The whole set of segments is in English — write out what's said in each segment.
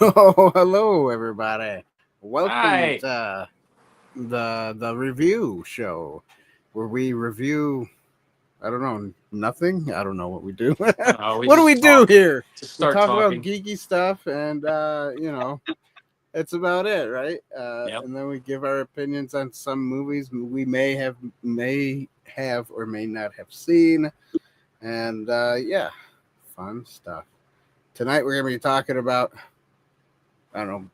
Oh, hello everybody. Welcome Hi. to the review show where we review nothing. I don't know what we do. We What do we just do talk. here? Just We start talk about talking. geeky stuff and it's about it, right? Yep. And then we give our opinions on some movies we may have or may not have seen. And yeah, fun stuff. Tonight we're gonna be talking about I don't know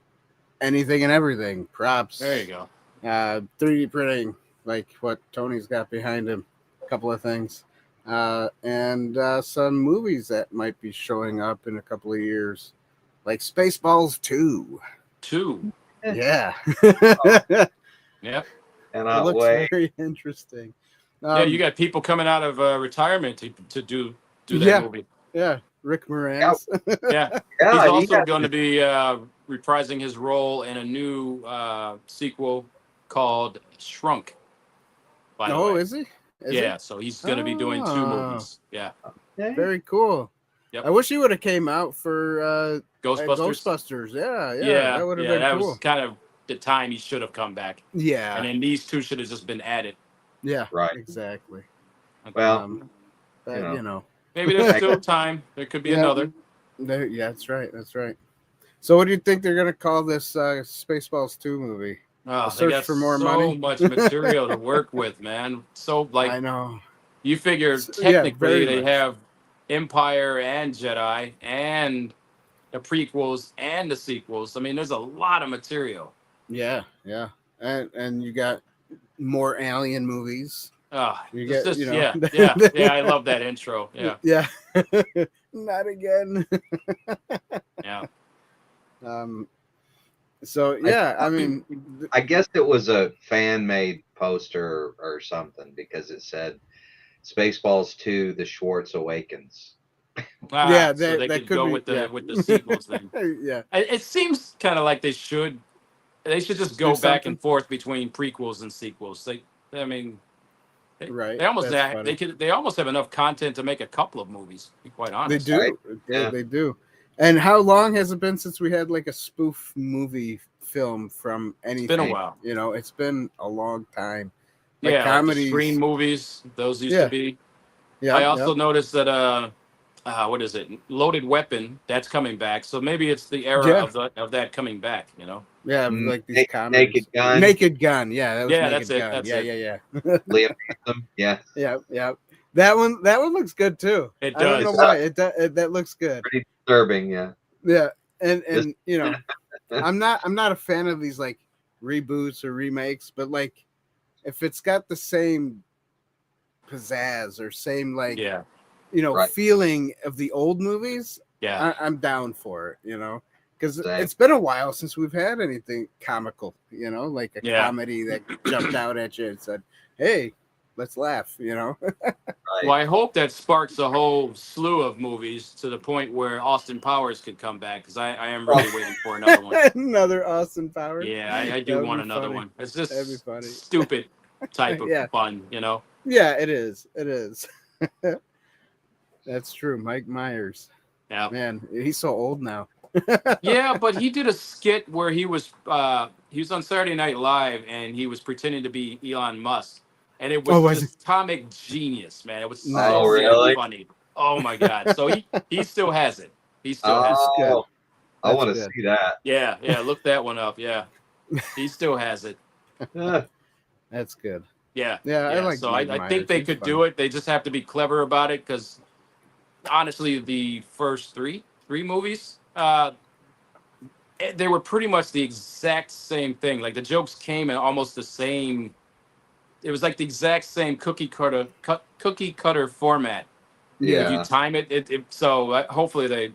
anything and everything, props. There you go. 3D printing, like what Tony's got behind him, a couple of things, and some movies that might be showing up in a couple of years, like Spaceballs 2. 2. Yeah. Yep. It looks very interesting. Yeah, you got people coming out of retirement to do that Yeah. movie. Yeah, Rick Moranis. Yeah. He's also going to be reprising his role in a new sequel called Shrunk. By the way. Is he? Yeah, so he's going to be doing 2 movies. Yeah. Very cool. Yep. I wish he would have came out for Ghostbusters. Yeah, that would have been that cool. was kind of the time he should have come back. Yeah. And then these 2 should have just been added. Yeah, right. Exactly. Well, maybe there's still time. There could be another. Yeah, that's right. That's right. So, what do you think they're gonna call this Spaceballs 2 movie? Oh, Search they got for more money. So much material to work with, man. So, I know. You figure technically they much. have Empire and Jedi and the prequels and the sequels. I mean, there's a lot of material. Yeah, and you got more alien movies. Oh, you get, yeah. I love that intro. Yeah, yeah. Not again. Yeah. So yeah, I mean, I guess it was a fan-made poster or something because it said Spaceballs 2: The Schwartz Awakens. Yeah, so they could go with the sequels then. Yeah, it seems kind of like they should just go back and forth between prequels and sequels. Right. They almost have enough content to make a couple of movies. To be quite honest, they do. Right? They do. And how long has it been since we had like a spoof movie film from anything? It's been a while. It's been a long time. Like comedies, like the screen movies. Those used to be. Yeah. I also noticed that what is it? Loaded Weapon. That's coming back. So maybe it's the era of that coming back. Yeah, like these comedies. Naked Gun. Naked Gun. Yeah, that was Naked that's Gun. That's yeah. Liam Neeson. Yeah. Yeah. That one looks good too. It does. I don't know why. That looks good. Pretty disturbing. Yeah. Yeah, and I'm not a fan of these like reboots or remakes, but like if it's got the same pizzazz or same like feeling of the old movies, I'm down for it. Because it's been a while since we've had anything comical, like a comedy that jumped out at you and said, "Hey, let's laugh," Well, I hope that sparks a whole slew of movies to the point where Austin Powers could come back, because I am really waiting for another one. Another Austin Powers. Yeah, I do want another one. It's just stupid type of fun, Yeah, it is. It is. That's true. Mike Myers. Yeah, man, he's so old now. Yeah, but he did a skit where he was on Saturday Night Live and he was pretending to be Elon Musk. And it was just comic genius, man. It was so really funny. Oh my god! So he still has it. He still has it. I want to see that. Yeah. Look that one up. Yeah, he still has it. That's good. Yeah. I like. So I think they could do it. They just have to be clever about it, because honestly, the first three movies, they were pretty much the exact same thing. Like the jokes came in almost the same. It was like the exact same cookie cutter format. Yeah. If you time it. So hopefully they,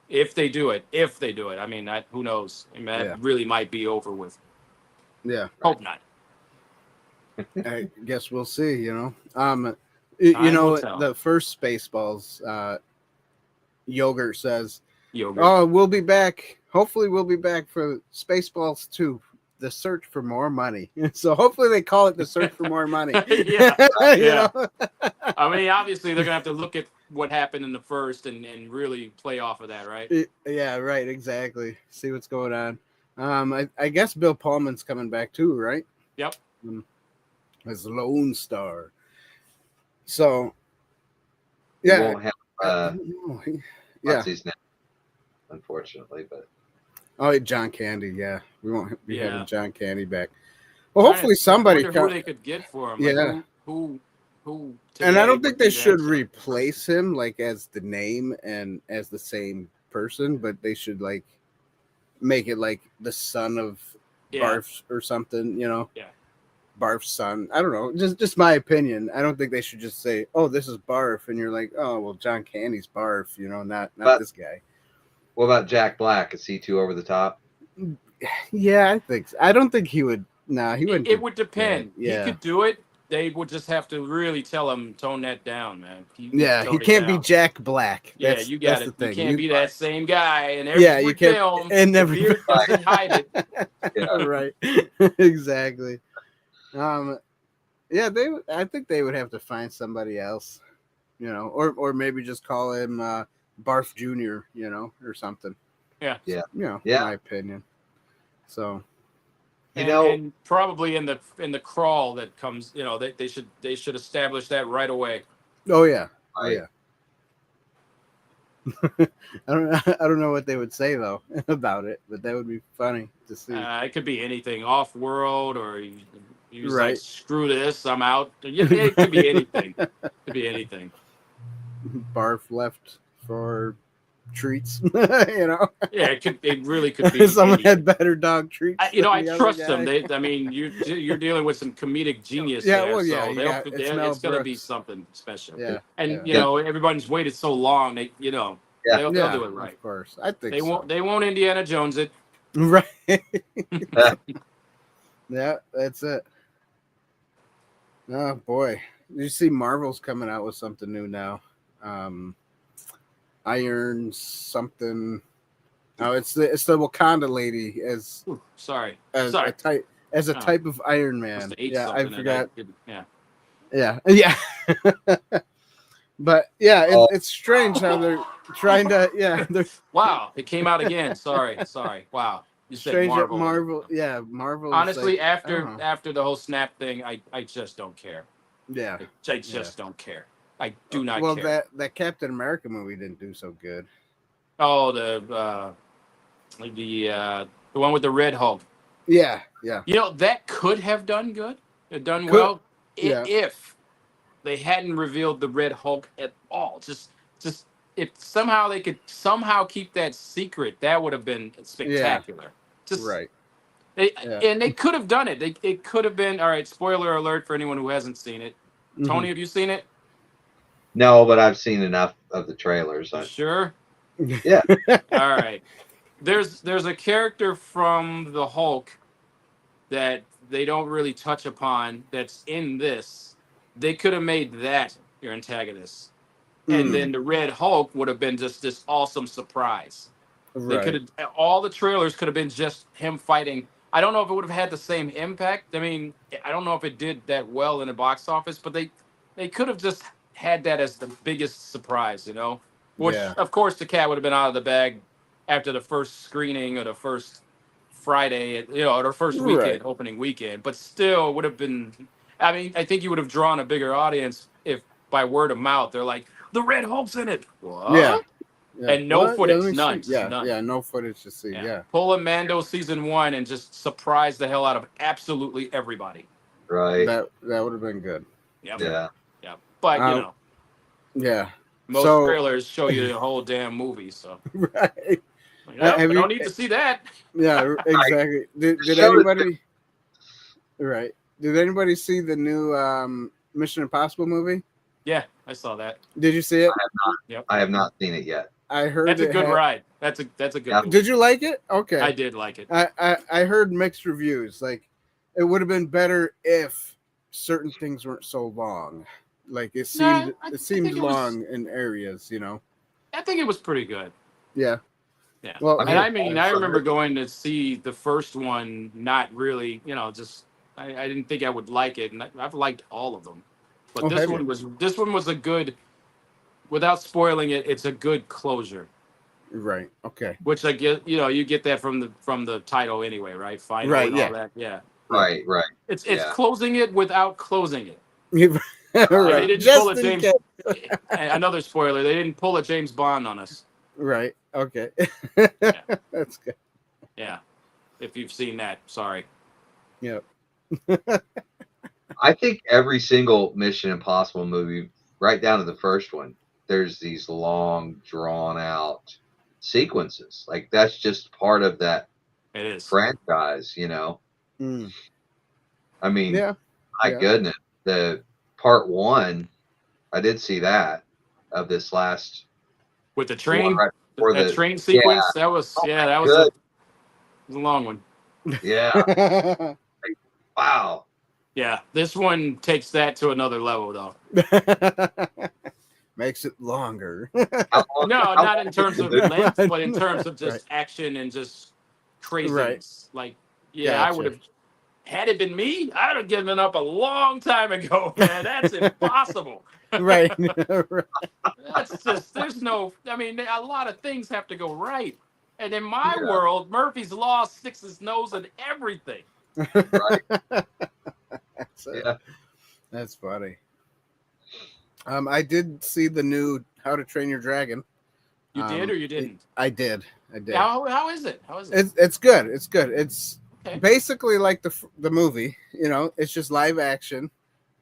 if they do it. I mean, who knows? I mean, that really might be over with. Yeah. Hope not. I guess we'll see. The first Spaceballs, Yogurt says, "Oh, we'll be back. Hopefully, we'll be back for Spaceballs 2. The search for more money." So hopefully they call it the search for more money. Yeah. I mean, obviously they're gonna have to look at what happened in the first and really play off of that, right? Yeah, right, exactly. See what's going on. I guess Bill Pullman's coming back too, right? Yep. As Lone Star. So, We yeah. won't have Yeah. what's his name, unfortunately, but John Candy. Yeah, we won't be having John Candy back. Well, hopefully somebody. I wonder who they could get for him. Yeah. Like who and I don't think they should replace him like as the name and as the same person, but they should like make it like the son of Barf or something, you know? Yeah. Barf's son. I don't know. Just my opinion. I don't think they should just say, "Oh, this is Barf," and you're like, "Oh, well, John Candy's Barf," you know, not this guy. What about Jack Black? Is he too over the top? Yeah, I think so. I don't think he would. Nah, he wouldn't. It would depend. Yeah. He could do it. They would just have to really tell him, tone that down, man. He can't be Jack Black. That's, you got it. You can't be that same guy in every film. And never doesn't hide it. Yeah, right. Exactly. Yeah, I think they would have to find somebody else, you know, or maybe just call him Barf Jr., you know, or something. Yeah. Yeah. You know, my opinion. So. And probably in the crawl that comes, you know, they should establish that right away. Oh yeah, yeah. I don't know what they would say though about it, but that would be funny to see. It could be anything off world, or you right. Like, screw this, I'm out. It could be anything. It could be anything. Barf left for treats, you know. Yeah, it really could be. Someone had better dog treats. I trust them. I mean, you're dealing with some comedic genius. Yeah, there, well, yeah, so it's going to be something special. Yeah, and you know, everybody's waited so long. They'll do it right. Of course, I think they won't Indiana Jones it. Right. Yeah, that's it. Oh boy, you see, Marvel's coming out with something new now. Iron something. Oh, it's the Wakanda lady as a type of Iron Man. Yeah, I forgot. Yeah. But yeah, it's strange how they're trying to. Yeah, wow, it came out again. Sorry. Wow, you said Marvel. Marvel. Yeah, Marvel. Honestly, after the whole Snap thing, I just don't care. Yeah, I just don't care. I do not care. Well, that Captain America movie didn't do so good. Oh, the one with the Red Hulk. Yeah. You know, that could have done good. Well if they hadn't revealed the Red Hulk at all. Just if somehow they could keep that secret, that would have been spectacular. Right. And they could have done it. It could have been, all right, spoiler alert for anyone who hasn't seen it. Mm-hmm. Tony, have you seen it? No, but I've seen enough of the trailers. Sure? Yeah. All right. There's a character from the Hulk that they don't really touch upon that's in this. They could have made that your antagonist. And then the Red Hulk would have been just this awesome surprise. Right. They could have, all the trailers could have been just him fighting. I don't know if it would have had the same impact. I mean, I don't know if it did that well in the box office, but they could have just had that as the biggest surprise, you know? Which, of course, the cat would have been out of the bag after the first screening or the first Friday, you know, or the first weekend, opening weekend. But still would have been, I mean, I think you would have drawn a bigger audience if by word of mouth, they're like, the Red Hulk's in it. What? Yeah. And no footage, none. Yeah, no footage to see. Yeah. Pull a Mando season 1 and just surprise the hell out of absolutely everybody. Right. That would have been good. Yep. Yeah. But, you know. Yeah. Most trailers show you the whole damn movie, so. Right. I don't need to see that. Yeah, exactly. Did anybody? Right. Did anybody see the new Mission Impossible movie? Yeah, I saw that. Did you see it? I have not. Yep. I have not seen it yet. I heard that's a good ride. That's a good movie. Did you like it? Okay. I did like it. I heard mixed reviews. Like, it would have been better if certain things weren't so long. Like it seemed long in areas, you know. I think it was pretty good. Yeah. Yeah. Well, I mean, I remember going to see the first one, not really, you know, just I didn't think I would like it, and I've liked all of them. But this one was a good without spoiling it, it's a good closure. Right. Okay. Which I get, you get that from the title anyway, right? Final Right, and yeah. all that. Yeah. Right. It's closing it without closing it. Right. They didn't Just pull a in James. case. Another spoiler: they didn't pull a James Bond on us. Right. Okay. Yeah. That's good. Yeah. If you've seen that, sorry. Yep. I think every single Mission Impossible movie, right down to the first one, there's these long, drawn out sequences. Like that's just part of that It is. franchise, Mm. I mean, Yeah. my goodness, the part 1, I did see that of this last with the train. right before That train sequence. That was that was a long one. Yeah. Wow. Yeah, this one takes that to another level, though. Makes it longer. No, not in terms of length, but in terms of just action and just craziness. Like, I would have, had it been me, I'd have given up a long time ago, man. That's impossible. Right. That's just, there's no, I mean, a lot of things have to go right. And in my world, Murphy's Law sticks his nose in everything. Right. That's funny. I did see the new How to Train Your Dragon. You did or you didn't? I did. How is it? How is it? It's good. It's good. It's basically like the movie. It's just live action.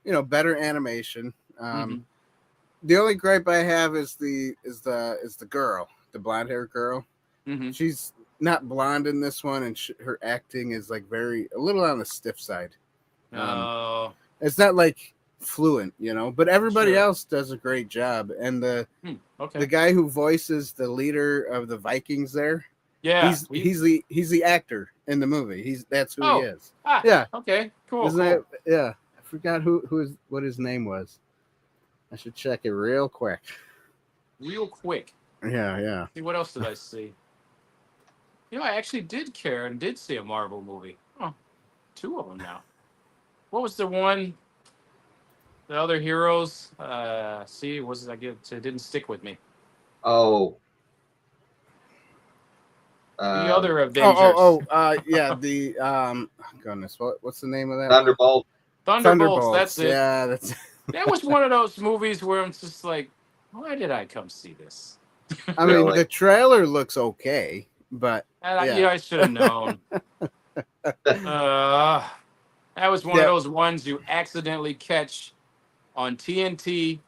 Better animation. The only gripe I have is the girl, the blonde haired girl. Mm-hmm. She's not blonde in this one, and her acting is like a little on the stiff side. It's not like fluent, but everybody else does a great job. And the guy who voices the leader of the Vikings there, he's the actor in the movie. That's who he is. Okay, cool. I forgot what his name was. I should check it real quick. Yeah. See, what else did I see? I actually did care and did see a Marvel movie. Oh, 2 of them now. What was the one? The other heroes? It didn't stick with me. Oh. The other Avengers. The goodness, what's the name of that? Thunderbolts. That's it. Yeah, that was one of those movies where I'm just like, why did I come see this? I mean, the trailer looks okay, but I should have known. That was one of those ones you accidentally catch on TNT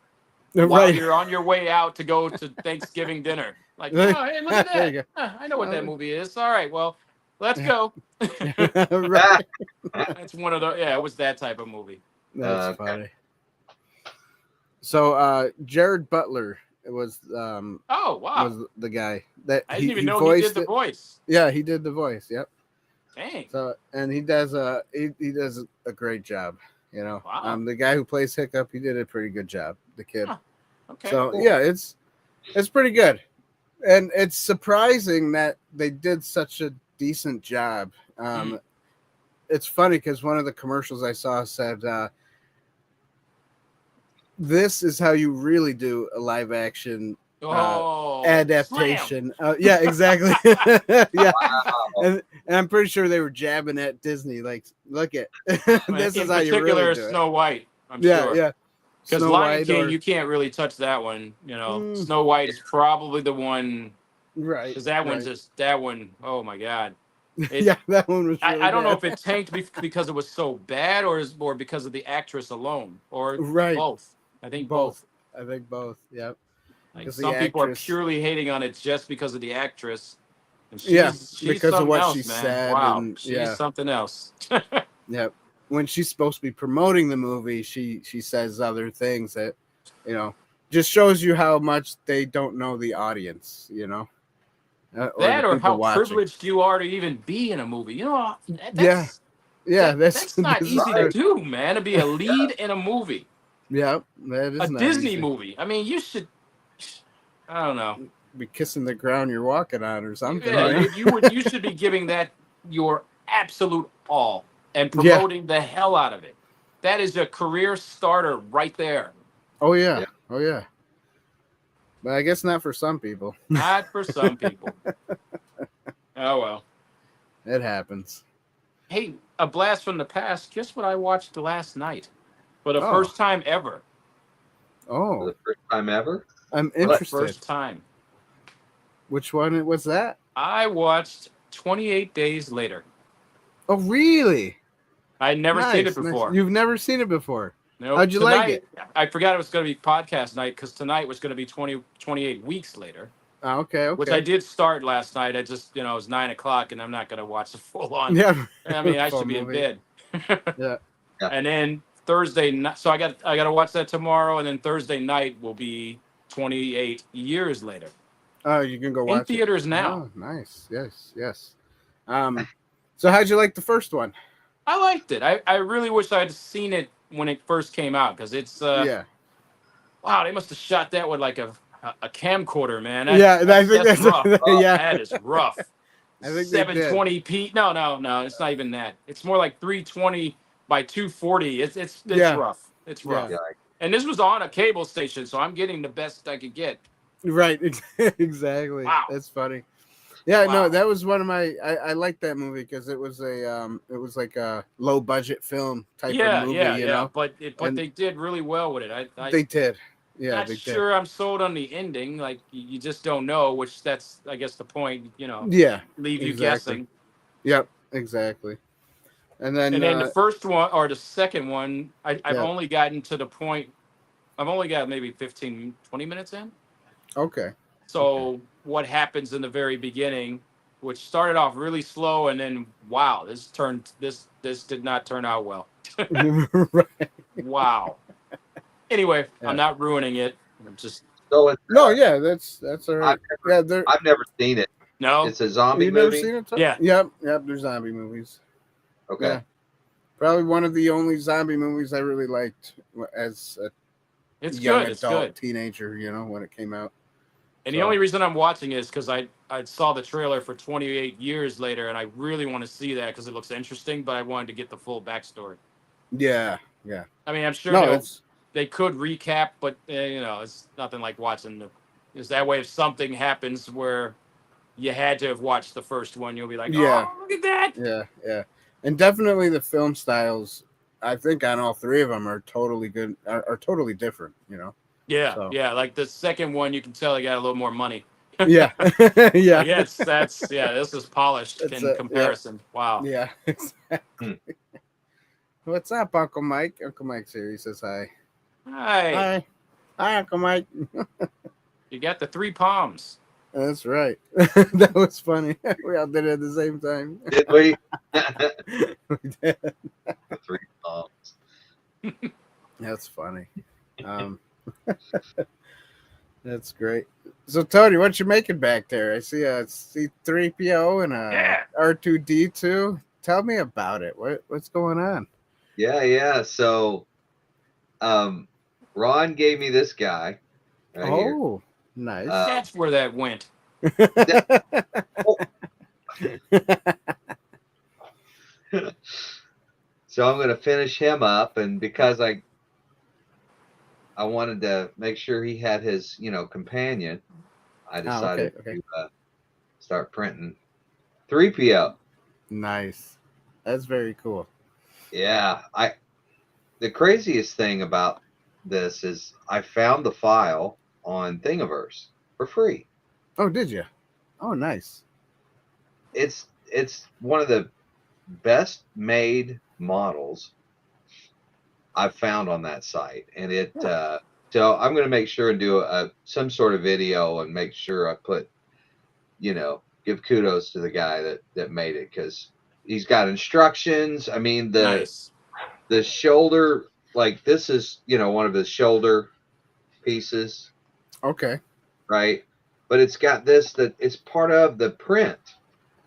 while you're on your way out to go to Thanksgiving dinner. Like, hey, look at that. I know what that movie is. All right, well, let's go. That's one of the, it was that type of movie. That's funny. So, Jared Butler was was the guy that I didn't even know he did the voice. Yeah, he did the voice. Yep. Dang. So, and he does a great job. Wow. The guy who plays Hiccup, he did a pretty good job. The kid. Huh. Okay. So cool. it's pretty good, and it's surprising that they did such a decent job. It's funny because one of the commercials I saw said, "This is how you really do a live action adaptation." Yeah, exactly. Yeah, and I'm pretty sure they were jabbing at Disney. Like, look at this is how you really do it. Snow White. I'm sure. Yeah. Because Lion King, you can't really touch that one. Snow White is probably the one, right? Because that one's just that one. Oh my God. That one was. Really I don't know if it tanked because it was so bad, or because of the actress alone, or both. I think both. Yep. Like some people are purely hating on it just because of the actress. And she's because of what she man. said. Wow, and, she's something else. Yep. When she's supposed to be promoting the movie, she says other things that, just shows you how much they don't know the audience, or how privileged you are to even be in a movie. That's not easy to do, man, to be a lead in a movie. Yeah, that is a Disney movie. I mean, you should, I don't know, be kissing the ground you're walking on or something. Yeah, right? you should be giving that your absolute all and promoting the hell out of it. That is a career starter right there. Oh yeah. But I guess not for some people. Not for some people. Oh, well. It happens. Hey, a blast from the past. Guess what I watched last night? For the Oh. first time ever. For Oh, the first time ever. I'm For the interested. first time. Which one was that? I watched 28 Days Later. Oh, really? I'd never seen it before. Nice. You've never seen it before. Nope. How'd you like it? I forgot it was going to be podcast night because tonight was going to be 28 weeks later. Oh, okay. Which I did start last night. I just, it was 9 o'clock and I'm not going to watch the full on. Yeah. I mean, I should be in bed. Yeah. And then Thursday night, so I got to watch that tomorrow. And then Thursday night will be 28 years later. Oh, you can go watch in theaters now. Oh, nice. Yes. So how'd you like the first one? I liked it. I really wish I had seen it when it first came out because it's yeah. Wow, they must have shot that with like a camcorder, man. That's rough. Yeah, that is rough. I think 720p. No, it's not even that. It's more like 320 by 240. It's rough. It's rough. Yeah. And this was on a cable station, so I'm getting the best I could get. Right. Exactly. Wow. That's funny. Yeah, Wow. no, that was one of my. I liked that movie because it was like a low budget film type of movie. You know? But they did really well with it. They did. Yeah, not sure I'm sold on the ending. Like you just don't know, which that's I guess the point. Yeah. Leave you Exactly. guessing. Yep. Exactly. And then the first one or the second one, I've only gotten to the point. I've only got maybe 15, 20 minutes in. Okay. So what happens in the very beginning, which started off really slow, and then wow, this did not turn out well. Right. Wow. Anyway, Yeah. I'm not ruining it. I'm just So it's, yeah, that's all right. I've never seen it. no. It's a zombie You've movie. never seen it? Yeah. Yep. They're zombie movies. Okay. Yeah. Probably one of the only zombie movies I really liked as a It's young good. It's adult good. teenager. When it came out. And the only reason I'm watching is because I saw the trailer for 28 Years Later, and I really want to see that because it looks interesting. But I wanted to get the full backstory. Yeah. I mean, I'm sure it's they could recap, but it's nothing like watching Is that way if something happens where you had to have watched the first one, you'll be like, oh, look at that. Yeah. And definitely the film styles, I think on all three of them are totally good, are totally different, Yeah, So. yeah. Like the second one, you can tell they got a little more money. Yeah. Yeah. Yes, this is polished in comparison. Wow. Yeah, exactly. What's up, Uncle Mike? Uncle Mike's here. He says hi. Hi. Hi, Uncle Mike. You got the 3 palms. That's right. That was funny. We all did it at the same time. Did we? We did. The 3 palms. That's funny. That's great. So, Tony, what you making back there? I see a C3PO and a R2D2. Tell me about it. What's going on? Yeah. So, Ron gave me this guy. Right here. Nice. That's where that went. So I'm going to finish him up, and because I wanted to make sure he had his, companion, I decided to start printing 3PO. Nice. That's very cool. Yeah, the craziest thing about this is I found the file on Thingiverse for free. Oh, did you? Oh, nice. It's one of the best made models I've found on that site, and so I'm going to make sure and do some sort of video and make sure I put, give kudos to the guy that made it, because he's got instructions. I mean, the shoulder, like this is, one of his shoulder pieces. Okay. Right. But it's got this, that it's part of the print,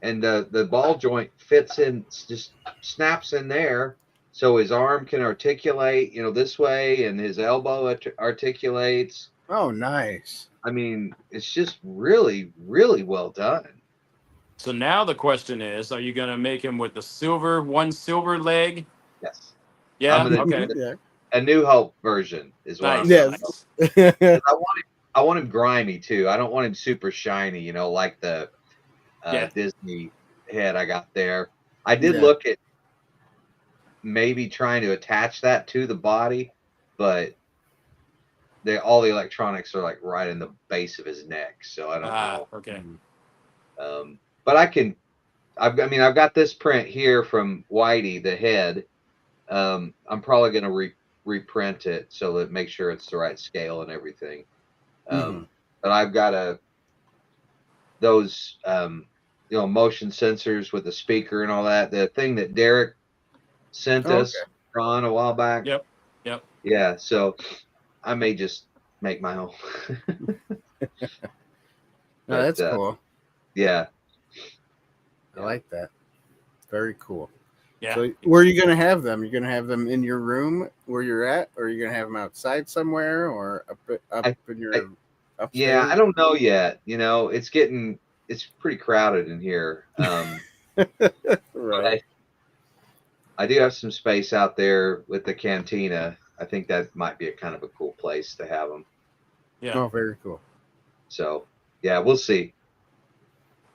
and the ball joint fits in, just snaps in there. So his arm can articulate, this way, and his elbow articulates. Oh, nice. I mean, it's just really, really well done. So now the question is, are you going to make him with the one silver leg? Yes. Yeah. Okay. Yeah. A New Hope version is what Nice. I'm Yes. I I want him grimy too. I don't want him super shiny, you know, like the Disney head I got there. I did look at maybe trying to attach that to the body, but all the electronics are like right in the base of his neck, so I don't know. Okay. But I've got this print here from Whitey, the head. I'm probably going to reprint it so that make sure it's the right scale and everything. But I've got those motion sensors with the speaker and all that. The thing that Derek sent us on a while back. Yep. Yeah, so I may just make my own. No, that's cool. Yeah. I like that. Very cool. Yeah. So where are you going to have them? You're going to have them in your room where you're at, or are you going to have them outside somewhere, or up in your upstairs? Yeah, I don't know yet. You know, it's pretty crowded in here. Right. I do have some space out there with the cantina. I think that might be a kind of a cool place to have them. Yeah. Oh, very cool. So, yeah, we'll see.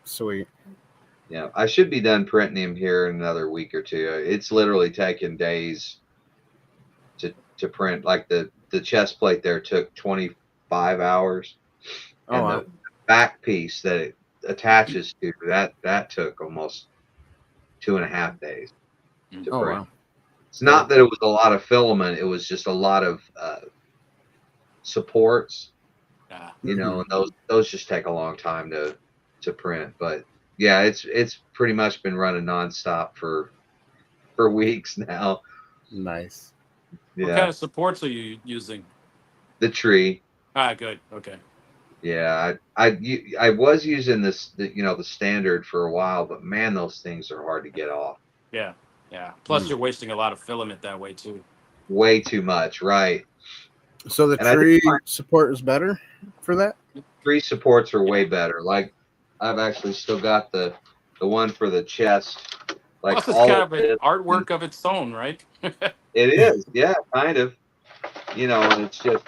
Sweet. Yeah, I should be done printing him here in another week or two. It's literally taken days to print. Like the chest plate there took 25 hours. Oh, and wow. the back piece that it attaches to, that took almost 2.5 days to print. Wow. It's not that it was a lot of filament, it was just a lot of supports. You know, and those just take a long time to print. But yeah, it's pretty much been running nonstop for weeks now. Nice. Yeah. What kind of supports are you using? The tree. Good. Okay. Yeah, I was using the standard for a while, but man, those things are hard to get off. Yeah. Plus, you're wasting a lot of filament that way too. Way too much, right? So the tree support is better for that? Tree supports are way better. Like I've actually still got the one for the chest. Like plus, it's kind of an artwork of its own, right? It is, yeah, kind of. You know, and it's just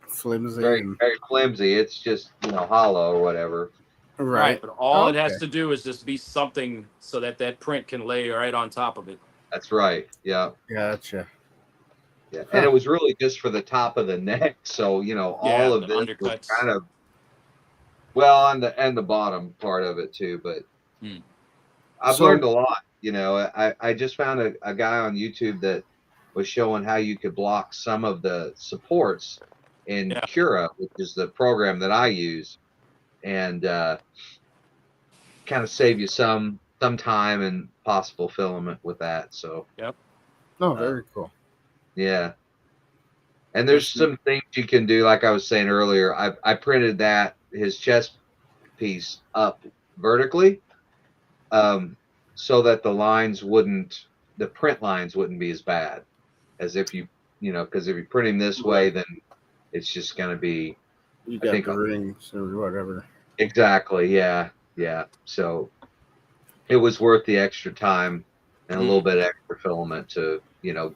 flimsy, very flimsy. It's just hollow or whatever. Right, but all it has to do is just be something so that print can lay right on top of it. That's right. Yeah. Gotcha. Yeah, and it was really just for the top of the neck, so all of this was kind of and the bottom part of it too. But I've learned a lot. I just found a guy on YouTube that was showing how you could block some of the supports in Cura, which is the program that I use, and kind of save you some time and possible filament with that. So very cool. Yeah. And there's some things you can do, like I was saying earlier. I printed his chest piece up vertically, so that the print lines wouldn't be as bad as if because if you print him this way, then it's just going to be. You got the rings or whatever. Exactly. Yeah. So it was worth the extra time and a little bit extra filament to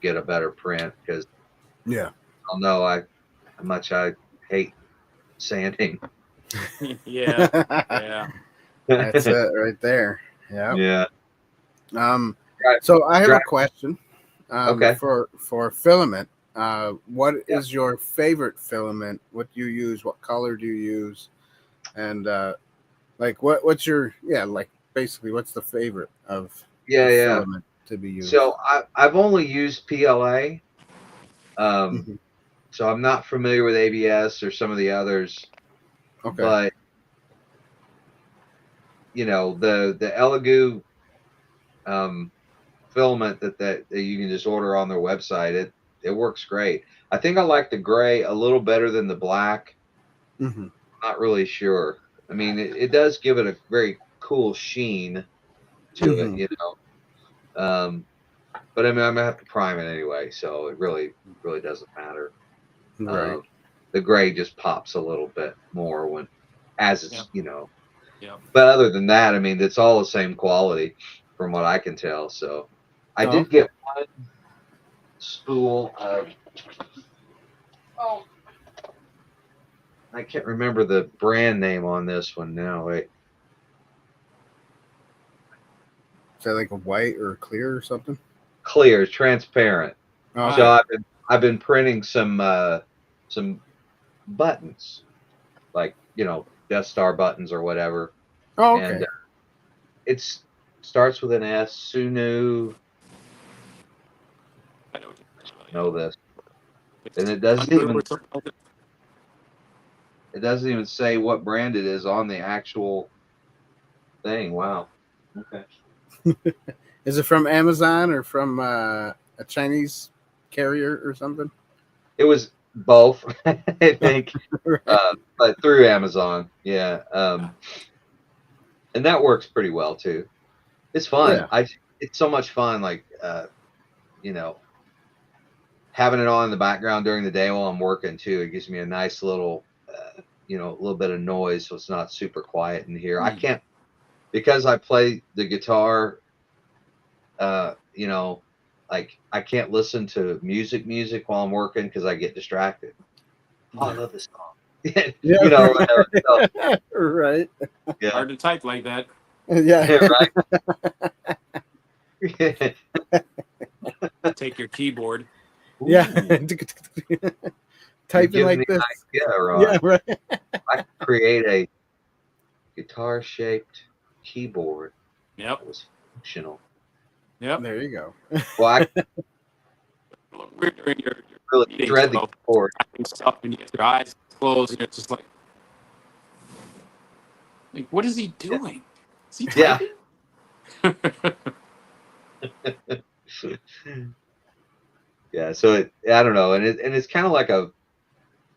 get a better print, because I don't know how much I hate sanding. Yeah. That's it right there. Yeah. So I have a question. Okay. For filament, what is your favorite filament? What do you use? What color do you use? And what's your basically what's the favorite of filament to be used? So I've only used PLA. So I'm not familiar with ABS or some of the others. Okay. But the Elegoo filament that you can just order on their website, it works great. I think I like the gray a little better than the black. Not really sure. I mean, it does give it a very cool sheen to it, but I mean, I'm gonna have to prime it anyway, so it really doesn't matter. Right. The gray just pops a little bit more as it's Yeah. But other than that, I mean, it's all the same quality from what I can tell. So I did get one spool of I can't remember the brand name on this one now. Wait. Is that like a white or a clear or something? Clear, transparent. Oh, So I've been printing some buttons, like Death Star buttons or whatever. oh okay. And it starts with an S. Sunu. I Know this, and it doesn't even say what brand it is on the actual thing. Wow. Okay. Is it from Amazon or from a Chinese carrier or something? It was both, I think, Right. but through Amazon. Yeah. And that works pretty well too. It's fun. Yeah. It's so much fun. Like, having it on in the background during the day while I'm working too. It gives me a nice little, a little bit of noise, so it's not super quiet in here. I can't, because I play the guitar. Like I can't listen to music while I'm working because I get distracted. Oh, I love this song. Yeah, So, right. yeah. Hard to type like that. Yeah. Right. Take your keyboard. Yeah. Typing like this. Yeah, right. Yeah, right. I could create a guitar-shaped keyboard. Yep. That was functional. Yep. There you go. Well, I We're doing your really meetings, dread the so keyboard. typing stuff and you get your eyes closed and you're just like what is he doing? Is he Yeah. typing? Yeah, so I don't know, and it's kind of like an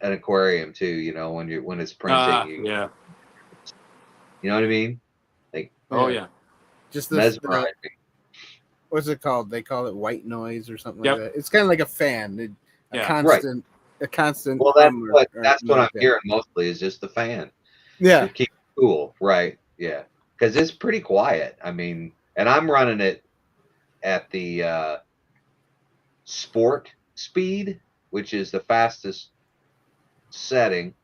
aquarium too, when it's printing. Yeah. You know what I mean? Like, Oh yeah. Just this. mesmerizing. What's it called? They call it white noise or something Yep. like that. It's kind of like a fan. A Yeah. constant. A constant. Well, that's what I'm yeah. hearing mostly is just the fan. Yeah. To keep it cool, right? Yeah, because it's pretty quiet. I mean, and I'm running it at the sport speed, which is the fastest setting,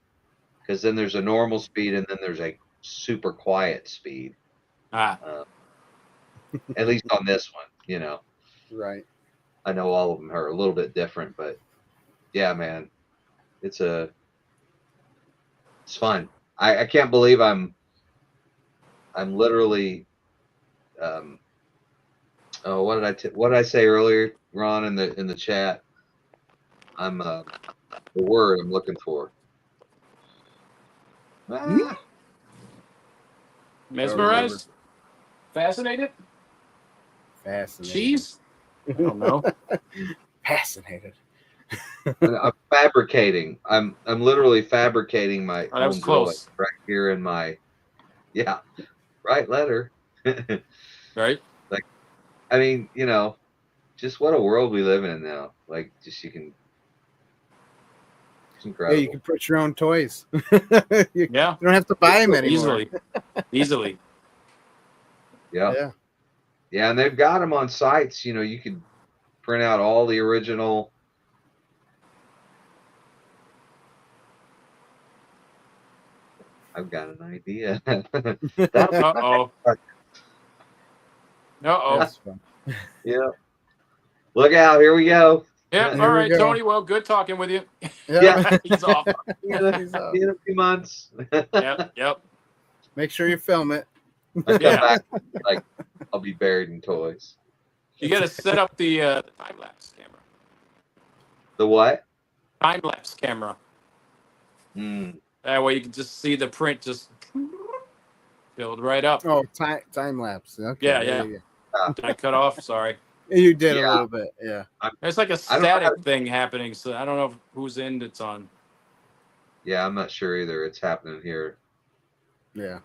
because then there's a normal speed and then there's a super quiet speed. At least on this one, Right. I know all of them are a little bit different, but yeah, man, it's fun. I can't believe I'm literally what did I say earlier, Ron, in the chat? I'm the word I'm looking for. Mesmerized? Fascinated? Fascinated. Cheese? I don't know. Fascinated. I'm fabricating. I'm literally fabricating my Oh, that was own close. joy right here in my right letter. Right? Like, I mean, just what a world we live in now. Like, just it's incredible. Yeah, you can put your own toys. You Yeah. don't have to buy them anymore. Easily. Yeah. Yeah, and they've got them on sites. You could print out all the original. I've got an idea. Uh-oh. That's fun. Yeah. Look out. Here we go. Yeah, Here all we right, go. Tony. Well, good talking with you. Yeah. He's off. See you in a few months. Yep. Make sure you film it. I come Yeah. back, like, I'll be buried in toys. You got to set up the time-lapse camera. The what? Time-lapse camera. That way you can just see the print just build right up. Oh, time lapse. Okay. Yeah. Did I cut off? Sorry. You did a little bit. Yeah. It's like a static thing happening, so I don't know whose end it's on. Yeah, I'm not sure either. It's happening here. Yeah.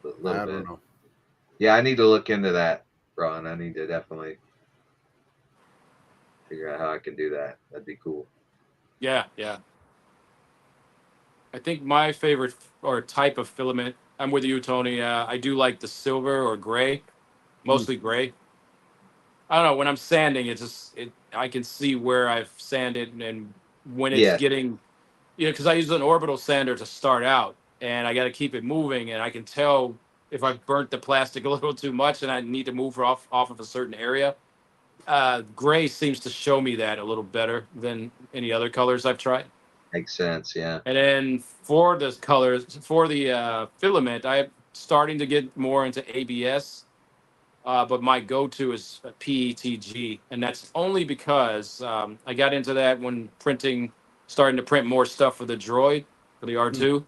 A little I bit. don't know. Yeah, I need to look into that, Ron. I need to definitely figure out how I can do that. That'd be cool. Yeah. I think my favorite or type of filament, I'm with you, Tony. I do like the silver or gray, mostly gray. I don't know. When I'm sanding, I can see where I've sanded and when it's getting because I use an orbital sander to start out, and I got to keep it moving, and I can tell if I've burnt the plastic a little too much and I need to move off of a certain area. Gray seems to show me that a little better than any other colors I've tried. Makes sense, yeah. And then for the colors, for the filament, I'm starting to get more into ABS, but my go-to is PETG, and that's only because I got into that when starting to print more stuff for the Droid, for the R2.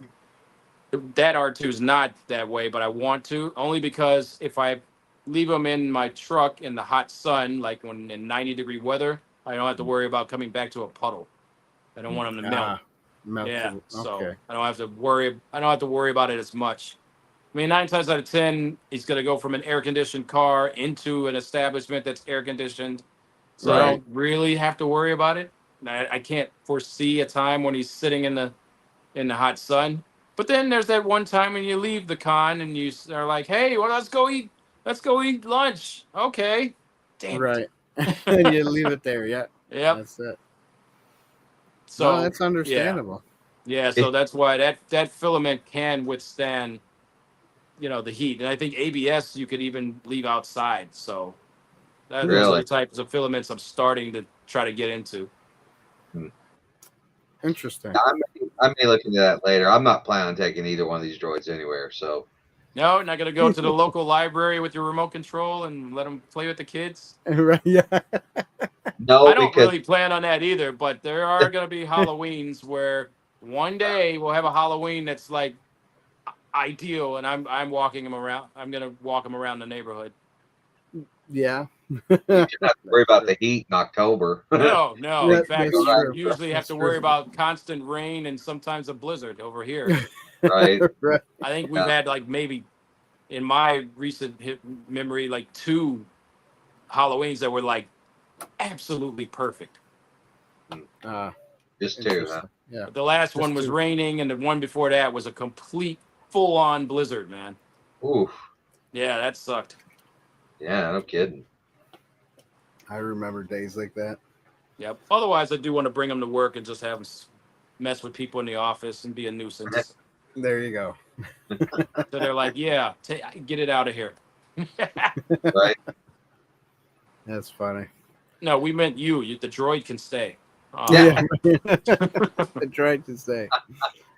That R2 is not that way, but I want to, only because if I leave them in my truck in the hot sun, like when in 90-degree weather, I don't have to worry about coming back to a puddle. I don't want them to melt. Yeah, so I don't have to worry. I don't have to worry about it as much. I mean, 9 times out of 10, he's going to go from an air-conditioned car into an establishment that's air-conditioned, so I don't really have to worry about it. I can't foresee a time when he's sitting in the hot sun. But then there's that one time when you leave the con and you are like, "Hey, well, let's go eat lunch." Okay, damn. Right, and you leave it there. Yeah. Yep. That's it. So that's understandable. Yeah. So that's why that filament can withstand, the heat, and I think ABS you could even leave outside. So those are the types of filaments I'm starting to try to get into. Interesting. I may look into that later. I'm not planning on taking either one of these droids anywhere. So no, not gonna go to the local library with your remote control and let them play with the kids. Right? Yeah. No, I don't really plan on that either. But there are gonna be Halloweens where one day we'll have a Halloween that's like ideal, and I'm walking them around. I'm gonna walk them around the neighborhood. Yeah. You don't have to worry about the heat in October. No. In fact, you true. usually have to worry about constant rain and sometimes a blizzard over here. Right. Right. I think we've had like maybe in my recent memory, like 2 Halloweens that were like absolutely perfect. Just 2, huh? Yeah. But the last one was raining, and the one before that was a complete full-on blizzard, man. Oof. Yeah, that sucked. Yeah, no kidding. I remember days like that. Yep. Otherwise, I do want to bring them to work and just have them mess with people in the office and be a nuisance. There you go. So they're like, yeah, get it out of here. Right. That's funny. No, we meant you. The droid can stay. Yeah. The droid can stay.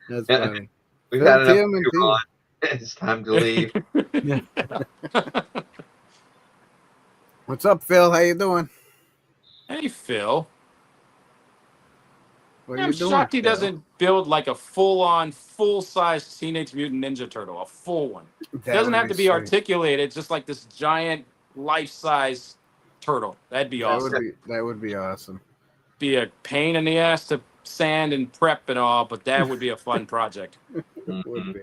That's funny. We've had enough on. It's time to leave. Yeah. What's up, Phil? How you doing? Hey, Phil. I'm shocked he doesn't build like a full-on, full-size Teenage Mutant Ninja Turtle, a full one. It doesn't have to be articulated, just like this giant life-size turtle. That'd be awesome. That would be awesome. Be a pain in the ass to sand and prep and all, but that would be a fun project. It would be.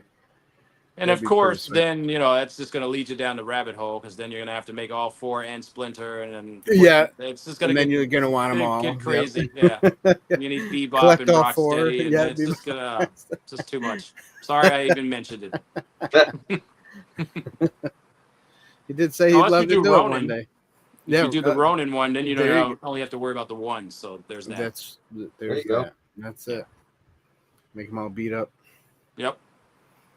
And of course, then that's just going to lead you down the rabbit hole, because then you're going to have to make all 4 and Splinter, and then it's just going to then you're going to want them all. Get crazy, yeah. You need Bebop and Rocksteady, and it's just gonna just too much. Sorry, I even mentioned it. He did say he'd love to do it one day. If you do the Ronin one, then you don't only have to worry about the one. So there's that. There's that. That's it. Make them all beat up. Yep.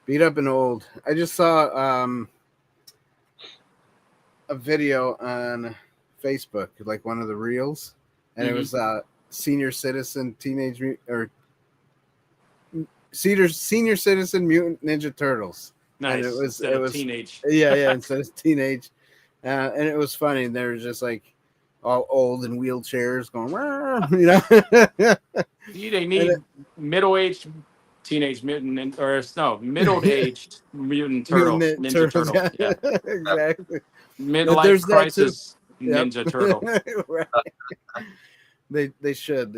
Beat up and old. I just saw a video on Facebook, like one of the reels, and it was senior citizen mutant ninja turtles. Nice. And it was teenage. Yeah, instead of teenage. And it was funny. They were just like all old in wheelchairs going, They need middle-aged teenage mutant, middle-aged mutant turtle, ninja turtle. Yeah. Exactly. Midlife crisis ninja turtle. Right. They should.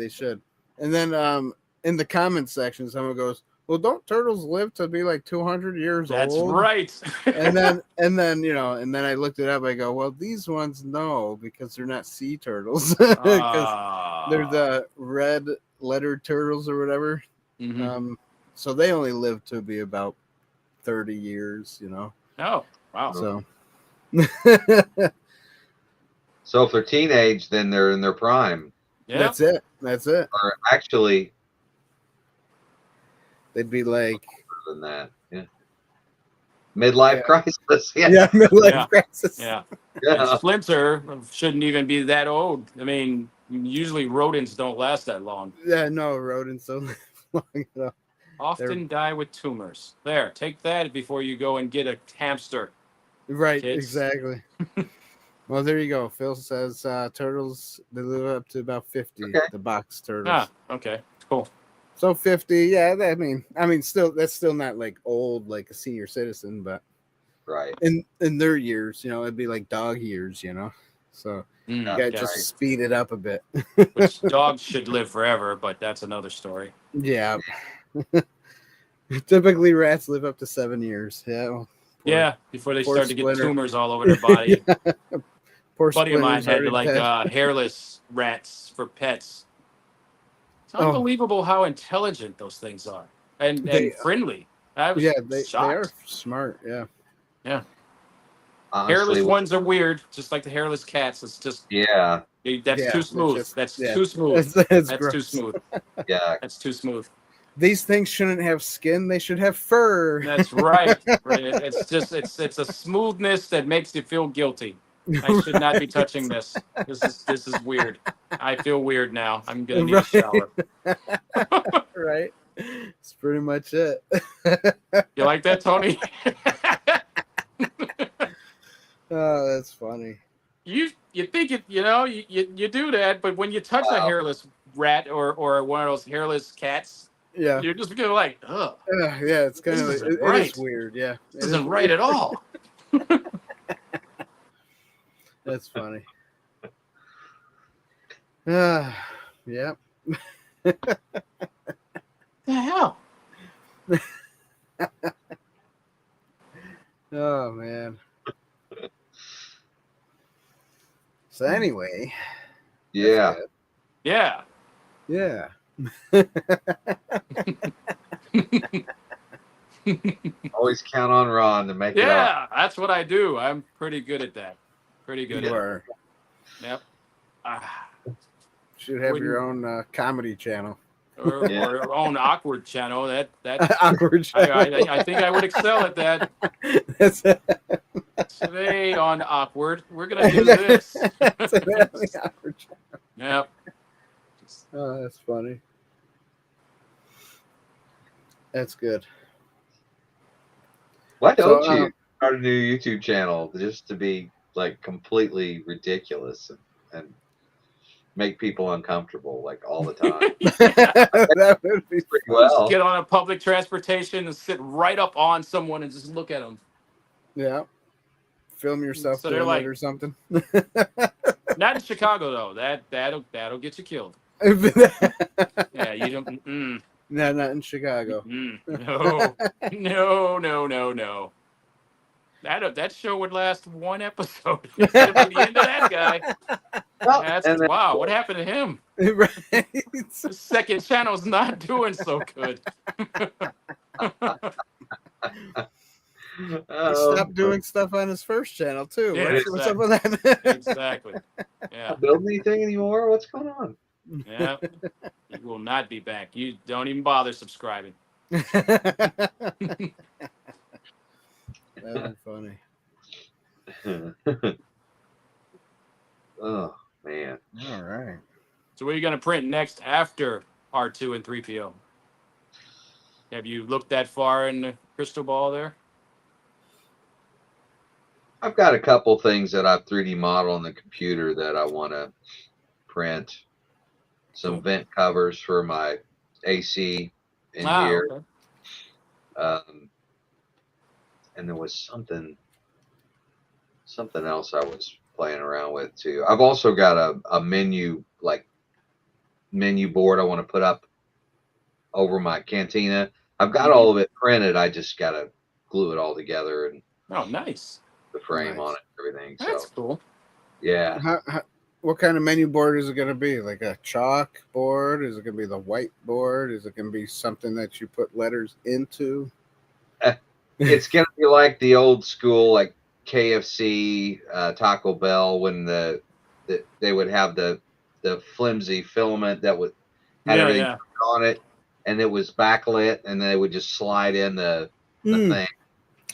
And then in the comment section, someone goes, "Well, don't turtles live to be like 200 years old?" That's right. and then I looked it up. I go, "Well, these ones no, because they're not sea turtles. Because they're the red lettered turtles or whatever. Mm-hmm. So they only live to be about 30 years, Oh, wow. So so if they're teenage, then they're in their prime. Yeah. That's it. Or actually, they'd be like, than that, yeah. Midlife crisis. Yeah, midlife crisis. Yeah. Yeah. And Splinter shouldn't even be that old. I mean, usually rodents don't last that long. Yeah, no, rodents don't live long enough. Often die with tumors. There, take that before you go and get a hamster. Right, Kids. exactly. Well, there you go. Phil says turtles, they live up to about 50, Okay. the box turtles. Ah, okay, cool. So 50, yeah, I mean, still, that's still not like old, like a senior citizen, but Right. in their years, it'd be like dog years, So you gotta just speed it up a bit. Which dogs should live forever, but that's another story. Yeah. Typically, rats live up to 7 years. Yeah. Well, yeah, before they start to get Splinter. tumors all over their body. Poor buddy of mine had Splinter's already like dead. hairless rats for pets. It's unbelievable how intelligent those things are and friendly. I was they are smart. Yeah. Yeah. Honestly, hairless ones are weird, just like the hairless cats. It's just that's too smooth. That's too smooth. That's too gross. smooth. Yeah. That's too smooth. These things shouldn't have skin. They should have fur. That's right. It's just it's a smoothness that makes you feel guilty. I should not be touching this. This is weird. I feel weird now. I'm gonna need a shower. Right. That's pretty much it. You like that, Tony? Oh, that's funny. You think it, you do that, but when you touch a hairless rat or one of those hairless cats, you're just gonna like, ugh. Yeah, it's kind of it is weird. Yeah, this isn't right at all. That's funny. Yeah. The hell? Oh man. So anyway. Yeah. Yeah. Yeah. Always count on Ron to make it up. Yeah, that's what I do. I'm pretty good at that. Pretty good You at are. it. Yep. Should have your own comedy channel. Or your own awkward channel. That awkward channel. I think I would excel at that. That's it. Today on awkward, we're gonna do this. Awkward channel. Yep. Oh, that's funny. That's good. Why don't you start a new YouTube channel just to be like completely ridiculous and make people uncomfortable like all the time? That would be pretty well. Just get on a public transportation and sit right up on someone and just look at them. Yeah. Film yourself doing it or something. Not in Chicago though. That'll get you killed. Yeah, you don't. No, not in Chicago. No. That show would last one episode. It's gonna be the end of that guy. Wow, what happened to him? Right. The second channel's not doing so good. He stopped doing stuff on his first channel too. Yeah, What's up with that? Exactly. Yeah. Not building anything anymore? What's going on? Yeah. He will not be back. You don't even bother subscribing. That'd be funny. Oh man. All right. So what are you gonna print next after R2 and 3PO? Have you looked that far in the crystal ball there? I've got a couple things that I've 3D modeled on the computer that I want to print. Some vent covers for my AC in here. Okay. And there was something else I was playing around with too. I've also got a menu board I want to put up over my cantina. I've got all of it printed. I just got to glue it all together and nice. The frame on it, everything. That's cool. Yeah. What kind of menu board is it going to be? Like a chalk board? Is it going to be the white board? Is it going to be something that you put letters into? It's going to be like the old school, like KFC, Taco Bell, when they would have the flimsy filament that would have everything on it. and it was backlit, and they would just slide in the thing.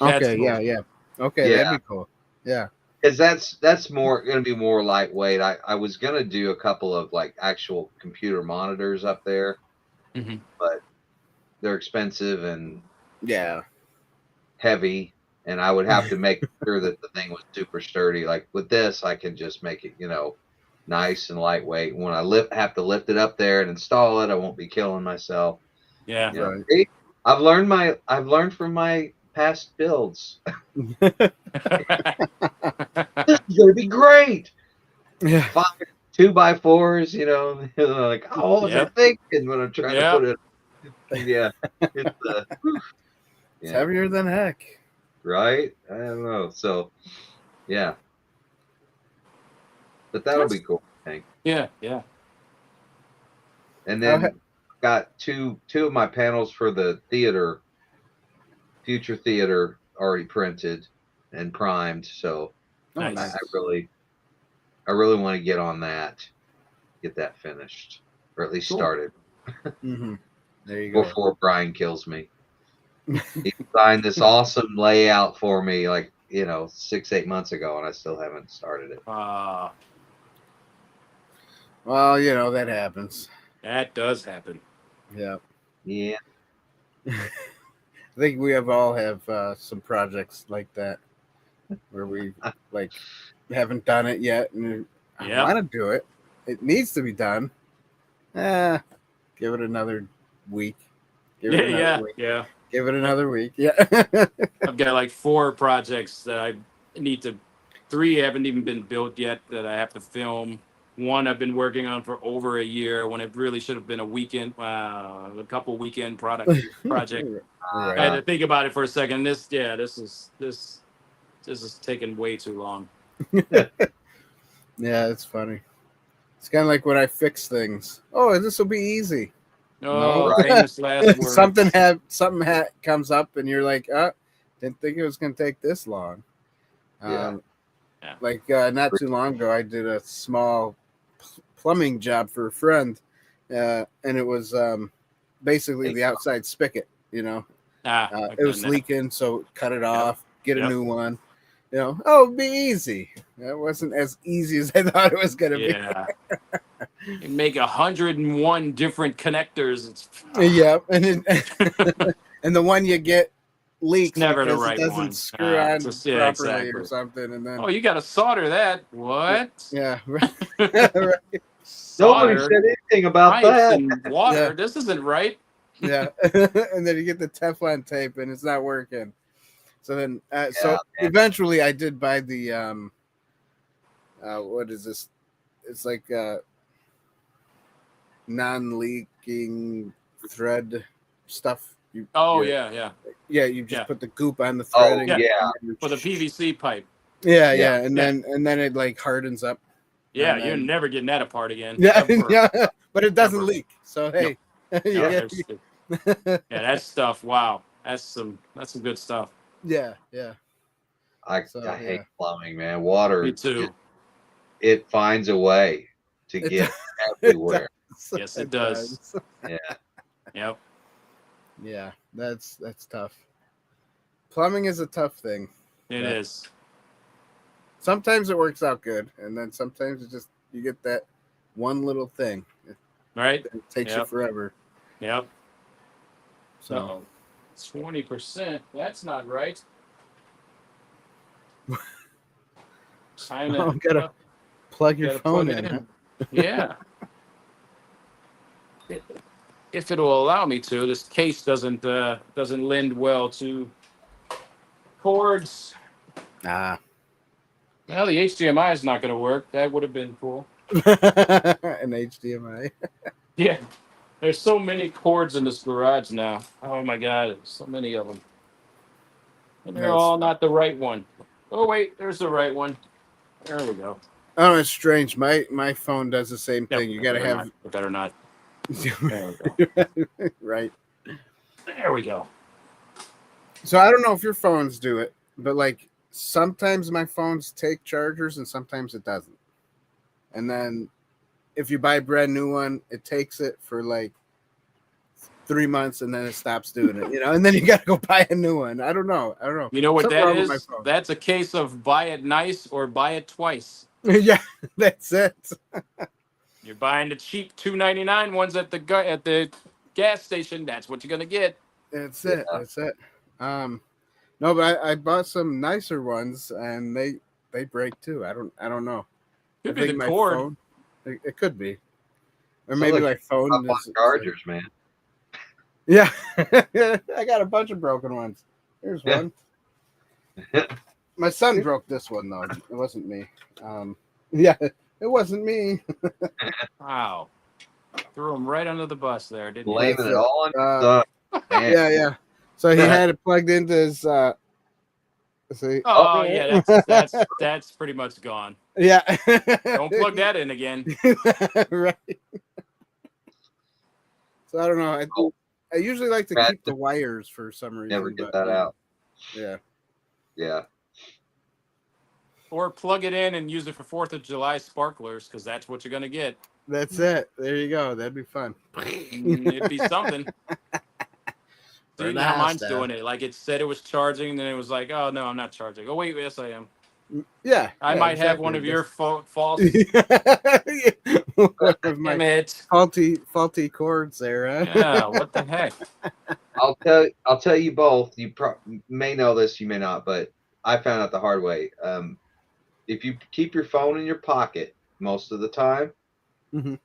That's Okay, cool. yeah. Okay, Yeah. that'd be cool. Yeah. Because that's more going to be more lightweight. I was going to do a couple of like actual computer monitors up there, Mhm. but they're expensive and Yeah. heavy, and I would have to make sure that the thing was super sturdy. Like with this, I can just make it, nice and lightweight. When I have to lift it up there and install it, I won't be killing myself. Yeah. Right. See, I've learned from my past builds. This is gonna be great. Yeah. 5 2x4s, like, oh, what was I Yep. thinking when I'm trying to Yep. put it? Yeah, it's It's heavier than heck. right. I don't know. So, yeah, but that'll be cool, I think. Yeah. And then got two of my panels for the future theater already printed and primed. So Nice. I really want to get on that, get that finished, or at least Cool. started Mm-hmm. There you go. before Brian kills me. He designed this awesome layout for me, like 6-8 months ago, and I still haven't started it. Well, that happens. That does happen. Yeah. Yeah. I think we all have some projects like that where we like haven't done it yet, and I Yep. want to do it. It needs to be done. Give it another week. Give it another week. Yeah. Give it another week. Yeah. I've got like 4 projects that I need to. 3 haven't even been built yet that I have to film. 1 I've been working on for over a year when it really should have been a couple weekend project. Right. I had to think about it for a second. This is taking way too long. Yeah, it's funny. It's kind of like when I fix things. Oh, this will be easy. No, right. famous last words. something comes up, and you're like, didn't think it was going to take this long. Yeah. Like not too long ago, I did a small plumbing job for a friend, and it was basically the outside spigot. It was leaking, so cut it off, get a new one. It'd be easy. It wasn't as easy as I thought it was going to be. Yeah. You make 101 different connectors. Yeah, and the one you get leaks It's never the because right it doesn't one. screw on properly exactly. or something, and then you got to solder that. What? yeah, right. Right. Nobody said anything about that. And water. Yeah. This isn't right. Yeah, and then you get the Teflon tape, and it's not working. So then, eventually, I did buy the what is this? It's like non-leaking thread stuff. Yeah. You just put the goop on the thread. For the PVC pipe. Yeah, and then it like hardens up. Yeah, you're never getting that apart again. Yeah, but it doesn't leak. So hey, that stuff. Wow, that's some good stuff. Yeah. I hate plumbing, man. Water. Me too. It finds a way to get everywhere. Yes, it does. Yeah. Yep. Yeah, that's tough. Plumbing is a tough thing. It is. Sometimes it works out good, and then sometimes it just you get that one little thing. Right. It takes you forever. Yep. So 20%. That's not right. Gotta plug your phone in. Huh? Yeah. If it'll allow me to, this case doesn't lend well to cords. Well, the HDMI is not going to work. That would have been cool. An HDMI. Yeah. There's so many cords in this garage now. Oh my God, there's so many of them. And they're all not the right one. Oh wait, there's the right one. There we go. Oh, it's strange. My phone does the same thing. You gotta have. It better not. There we go. Right. There we go. So I don't know if your phones do it, but like sometimes my phones take chargers and sometimes it doesn't. And then if you buy a brand new one, it takes it for like 3 months and then it stops doing it, and then you got to go buy a new one. I don't know. You know what Something that wrong with my is? phone. That's a case of buy it nice or buy it twice. Yeah, that's it. You're buying the cheap $2.99 ones at the gas station. That's what you're gonna get. That's it. That's it. No, but I bought some nicer ones and they break too. I don't know. Could be the cord. Phone, it could be, or So maybe like my phone. Chargers, man. Yeah, I got a bunch of broken ones. Here's one. My son broke this one though. It wasn't me. Yeah, it wasn't me. Wow. Threw him right under the bus there, didn't you? Blaming it all on yeah. So he had it plugged into his. See. Oh yeah, that's pretty much gone. Yeah. Don't plug that in again. Right. So I don't know. I usually like to keep the wires for some reason. Never get that out. Yeah. Yeah. Or plug it in and use it for 4th of July sparklers, because that's what you're gonna get. That's it. There you go. That'd be fun. It'd be something. So you know how mine's doing it. Like it said it was charging, and then it was like, oh no, I'm not charging. Oh wait, yes I am. Yeah. I might have one of your false. Damn it. Faulty cords there, huh? Yeah, what the heck? I'll tell you both. You may know this, you may not, but I found out the hard way. If you keep your phone in your pocket most of the time, the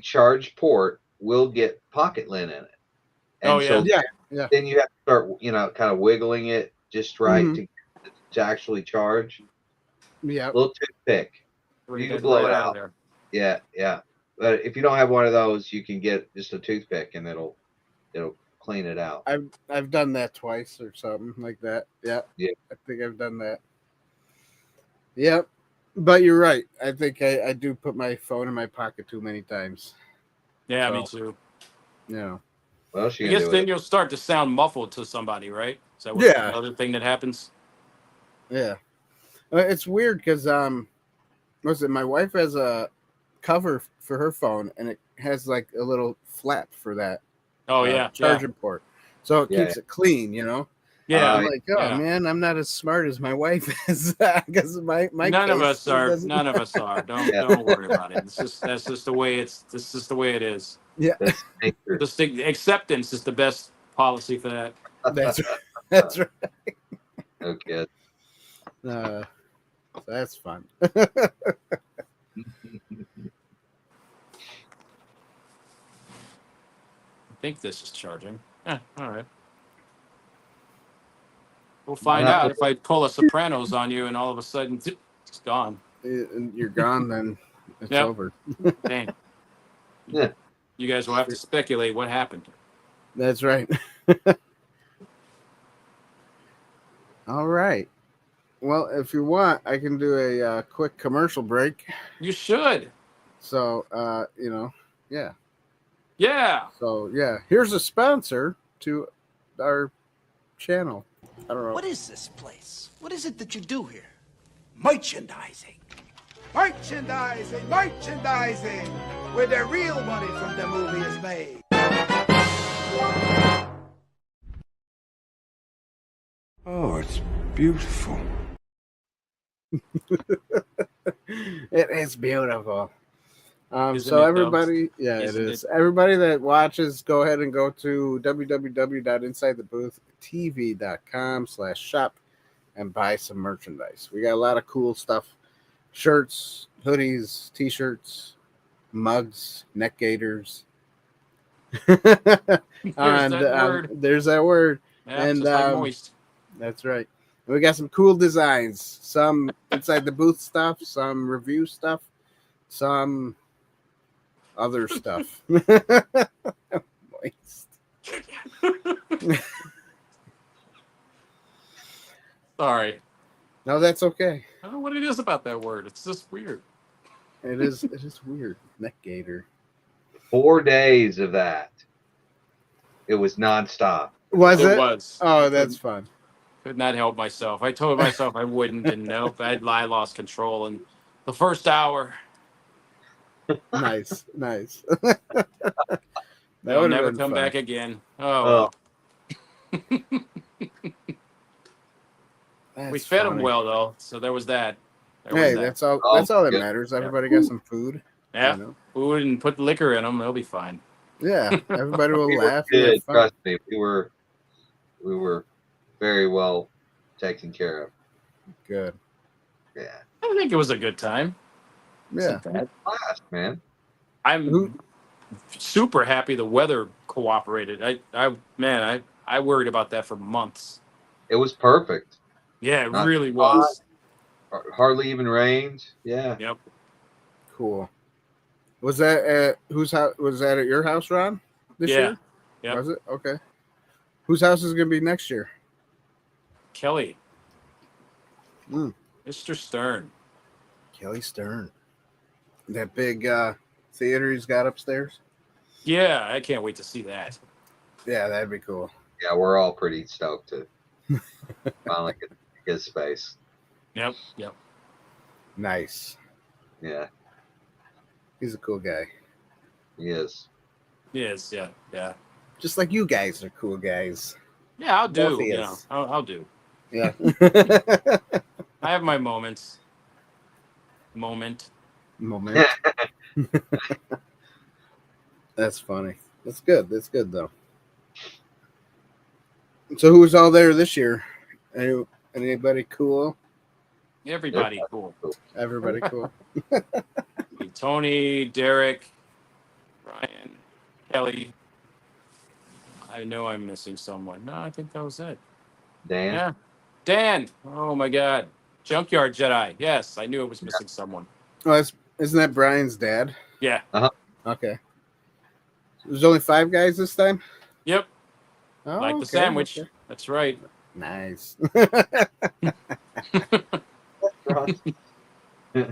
charge port will get pocket lint in it. And yeah. Then you have to start, kind of wiggling it just right to actually charge. Yeah. Little toothpick. You can blow it out. There. Yeah. But if you don't have one of those, you can get just a toothpick and it'll clean it out. I've done that twice or something like that. Yeah. I think I've done that. Yep. But you're right. I think I do put my phone in my pocket too many times. Yeah, me too. Yeah. What else you I guess then you'll start to sound muffled to somebody, right? Is that another thing that happens? Yeah. It's weird because my wife has a cover for her phone and it has like a little flap for that. Charging port. So it keeps it clean, Yeah. I'm like, man, I'm not as smart as my wife is because my none of us are. None of us are. Don't worry about it. That's just the way it's the way it is. Yeah. Just acceptance is the best policy for that. That's right. That's right. Okay. That's fun. I think this is charging. All right. We'll find out if I pull a Sopranos on you and all of a sudden it's gone. You're gone, then it's over. Dang. Yeah. You guys will have to speculate what happened. That's right. All right. Well, if you want, I can do a quick commercial break. You should. So, yeah. Yeah. So, yeah. Here's a sponsor to our channel. I don't know. What is this place? What is it that you do here? Merchandising. Merchandising, merchandising, where the real money from the movie is made. Oh, it's beautiful. It is beautiful. So everybody, it is. Everybody that watches, go ahead and go to www.insidetheboothtv.com/shop and buy some merchandise. We got a lot of cool stuff. Shirts, hoodies, t-shirts, mugs, neck gaiters. There's that word. Yeah, and like moist. That's right. And we got some cool designs. Some inside the booth stuff, some review stuff, some other stuff. Moist. Sorry. No, that's okay. I don't know what it is about that word. It's just weird. It is weird. Neck gaiter. 4 days of that. It was nonstop. Was it? It was. Oh, that's fun. Could not help myself. I told myself I wouldn't, and nope, I lost control in the first hour. Nice. They'll would've never been come fun. back again. Oh, well. We fed them funny. well though, so there was that. Hey, that's all. Oh, That's all that good. matters. Everybody got some food. Yeah, You know? food and put liquor in them. They'll be fine. Yeah, everybody will We were laugh and have good. fun. Trust me, we were very well taken care of. Good. Yeah. I think it was a good time. Yeah. Wasn't bad. Last, man. I'm super happy the weather cooperated. I worried about that for months. It was perfect. Yeah, it Not really hot. was. Hardly even rained. Yeah. Yep. Cool. Was that at whose house? Was that at your house, Ron? This Yeah. year? Yep. Was it? Okay. Whose house is going to be next year? Kelly. Mm. Mr. Stern. Kelly Stern. That big theater he's got upstairs. Yeah, I can't wait to see that. Yeah, that'd be cool. Yeah, we're all pretty stoked to finally get his space. Yep. Yep. Nice. Yeah, He's a cool guy. he is. Yes. Yeah. Yeah. Just like you guys are cool guys. Yeah. I'll do. Both You is. know. I'll do. Yeah. I have my moments. Moment. That's funny. That's good. That's good though. So who was all there this year? Anybody cool? Everybody cool. Everybody cool. Tony, Derek, Ryan, Kelly. I know I'm missing someone. No, I think that was it. Dan? Yeah. Dan. Oh my God. Junkyard Jedi. Yes, I knew it was missing someone. Oh, isn't that Brian's dad? Yeah. Okay. There's only 5 guys this time? Yep. Oh, Like the okay, sandwich. okay. That's right. Nice. I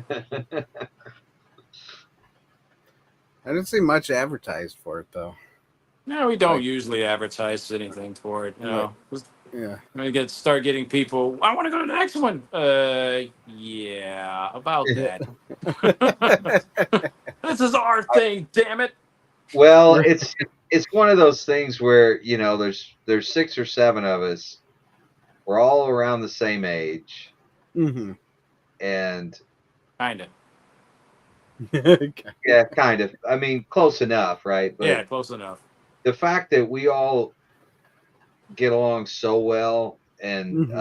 didn't see much advertised for it though. No, we don't usually advertise anything for it. You know, Yeah. we start getting people. I want to go to the next one. Yeah, about that. This is our thing. Damn it. Well, it's one of those things where, you know, there's 6 or 7 of us. We're all around the same age, Mm-hmm. and Kind of. yeah, kind of. I mean, close enough, right? But Yeah, close enough. the fact that we all get along so well and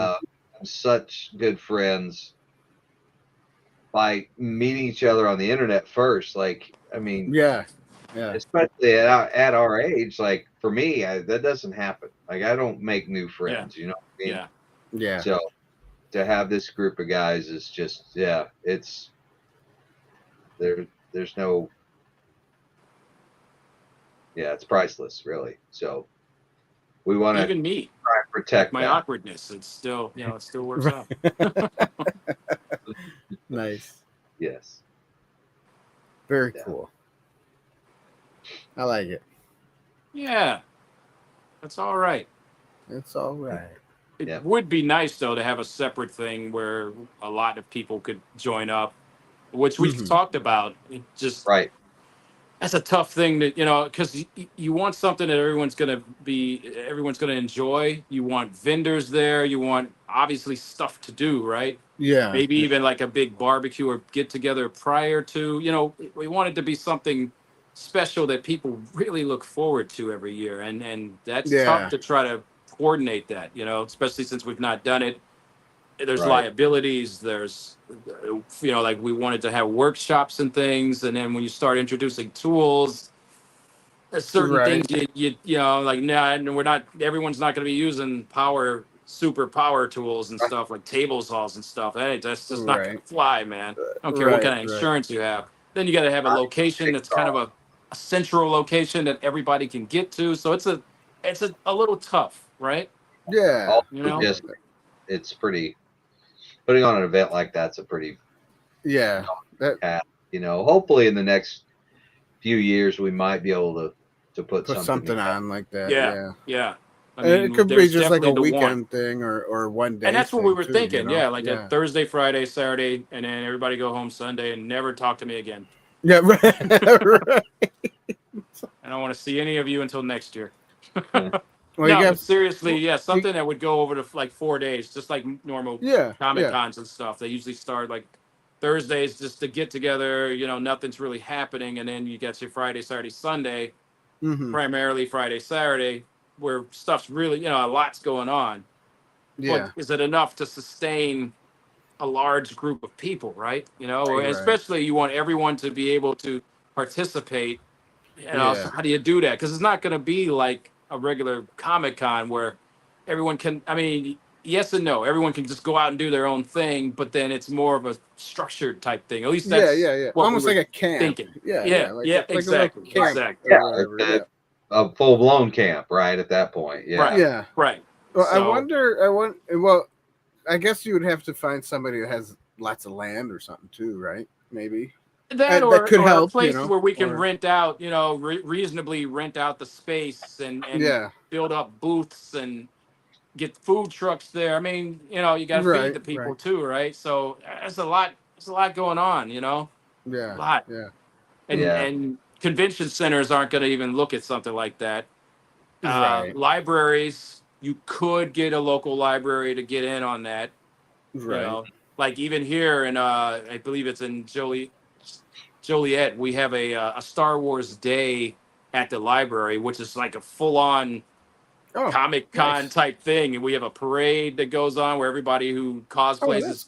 such good friends by meeting each other on the internet first, like, I mean, Yeah. especially at our age, like for me, that doesn't happen. Like, I don't make new friends, you know what I mean? Yeah. Yeah. So to have this group of guys is just, yeah, it's there's no, yeah, it's priceless, really. So we want to Even me, try and protect my that. awkwardness. It's still, you know, it still works out. Nice. Yes. Very Yeah. cool. I like it. Yeah, that's all right. It's all right. It Yeah. would be nice though to have a separate thing where a lot of people could join up, which we've talked about. It just Right. that's a tough thing to, you know, because you want something that everyone's going to enjoy. You want vendors there. You want obviously stuff to do, right? Yeah. Maybe even like a big barbecue or get together prior to, you know, we want it to be something special that people really look forward to every year. And that's tough to try to coordinate that, you know, especially since we've not done it. There's Right. liabilities. There's, you know, like we wanted to have workshops and things. And then when you start introducing tools, there's certain Right. things you know, like, nah, we're not, everyone's not going to be using super power tools and stuff like table saws and stuff. Hey, that's just not going to fly, man. I don't care what kind of insurance you have. Then you got to have a location that's kind of a central location that everybody can get to. So it's a little tough, right? Yeah. Also, You know? just, it's pretty, putting on an event like that's a pretty, Yeah. you know, hopefully in the next few years we might be able to put something together. on like that. Yeah. Yeah. I And it could be there's just like a definitely the want. weekend thing or one day. And that's what we thing, were too, thinking. you know? Yeah, like a Thursday, Friday, Saturday, and then everybody go home Sunday and never talk to me again. Yeah, right. I don't want to see any of you until next year. Well, No, you but got seriously, yeah, something that would go over to like 4 days, just like normal Comic Cons and stuff. They usually start like Thursdays just to get together, you know, nothing's really happening, and then you get your Friday, Saturday, Sunday, primarily Friday, Saturday, where stuff's really, you know, a lot's going on. Yeah. But is it enough to sustain a large group of people, right? You know, Right. especially you want everyone to be able to participate. You know, so how do you do that? Because it's not going to be like a regular Comic Con where everyone can, I mean, yes and no. Everyone can just go out and do their own thing, but then it's more of a structured type thing. At least that's what almost we were like a camp. thinking. Yeah, Exactly. A camp Exactly. or whatever. A full blown camp, right? At that point, Right. Well, So, well, I guess you would have to find somebody that has lots of land or something too, right? Maybe. that that could or help, a place you know, where we can or- rent out, you know, reasonably rent out the space and build up booths and get food trucks there. I mean, you know, you got to feed the people too, right? So there's a lot going on, you know. Yeah. A lot. Yeah. And convention centers aren't going to even look at something like that. Libraries, you could get a local library to get in on that. Right. You know, like even here in I believe it's in Joliet, we have a Star Wars day at the library, which is like a full-on Comic Con type thing, and we have a parade that goes on where everybody who cosplays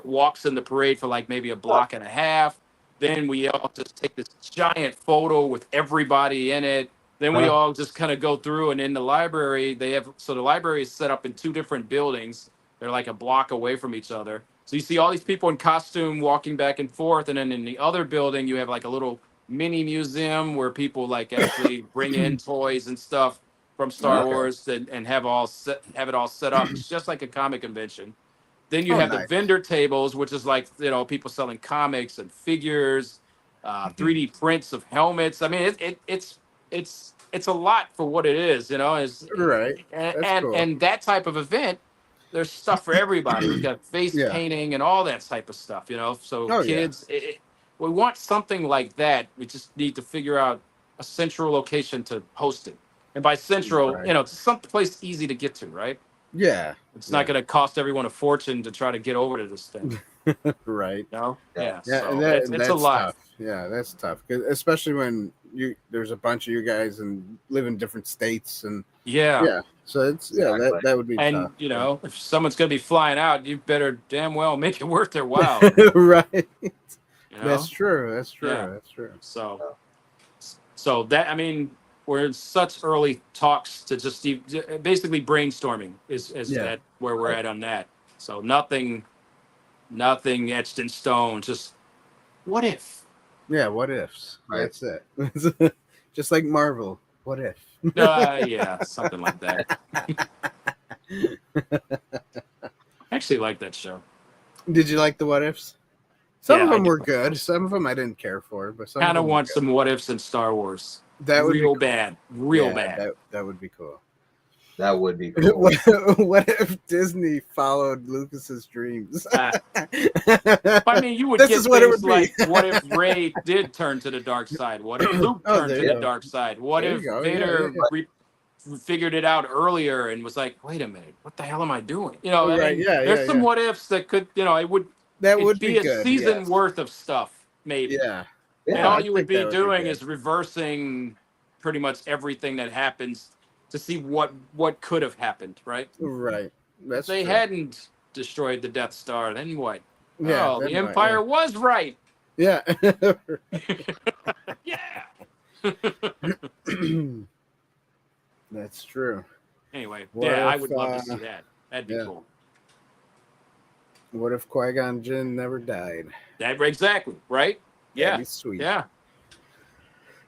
walks in the parade for like maybe a block and a half. Then we all just take this giant photo with everybody in it. Then we all just kind of go through, and in the library, the library is set up in 2 different buildings. They're like a block away from each other. So you see all these people in costume walking back and forth, and then in the other building, you have like a little mini museum where people like actually bring in toys and stuff from Star Wars and have it all set up. It's just like a comic convention. Then you have the vendor tables, which is like, you know, people selling comics and figures, 3D prints of helmets. I mean, it's a lot for what it is, you know. And that type of event, there's stuff for everybody. We've got face painting and all that type of stuff, you know. So kids, we want something like that. We just need to figure out a central location to host it. And by central, you know, it's some place easy to get to, right? Yeah. It's not going to cost everyone a fortune to try to get over to this thing. Right. No? Yeah. So it's a lot. Tough. Yeah, that's tough. Especially when there's a bunch of you guys and live in different states and so it's that would be tough. And you know, if someone's going to be flying out, you better damn well make it worth their while. Right. You know? That's true. Yeah. So that, I mean, we're in such early talks to just basically brainstorming is that where we're at on that. So nothing etched in stone. Just what if? Yeah, what ifs. Right. That's it. Just like Marvel. What if? Yeah, something like that. I actually like that show. Did you like the what ifs? Some of them were good. Some of them I didn't care for, but some kind of want some what ifs in Star Wars. That would real be cool. bad. That would be cool. That would be cool. What if Disney followed Lucas's dreams? I mean, you would get things like, what if Rey did turn to the dark side? What if Luke turned to the dark side? What if Vader figured it out earlier and was like, wait a minute, what the hell am I doing? You know, there's some what ifs that could, you know, it would be a good, season worth of stuff, maybe. Yeah. And all you would be doing is reversing pretty much everything that happens to see what could have happened, right? Right. If they hadn't destroyed the Death Star, then what? Yeah, the Empire was right. Yeah. Yeah. That's true. Anyway, I would love to see that. That'd be cool. What if Qui-Gon Jinn never died? Exactly, right? Yeah. That'd be sweet. Yeah.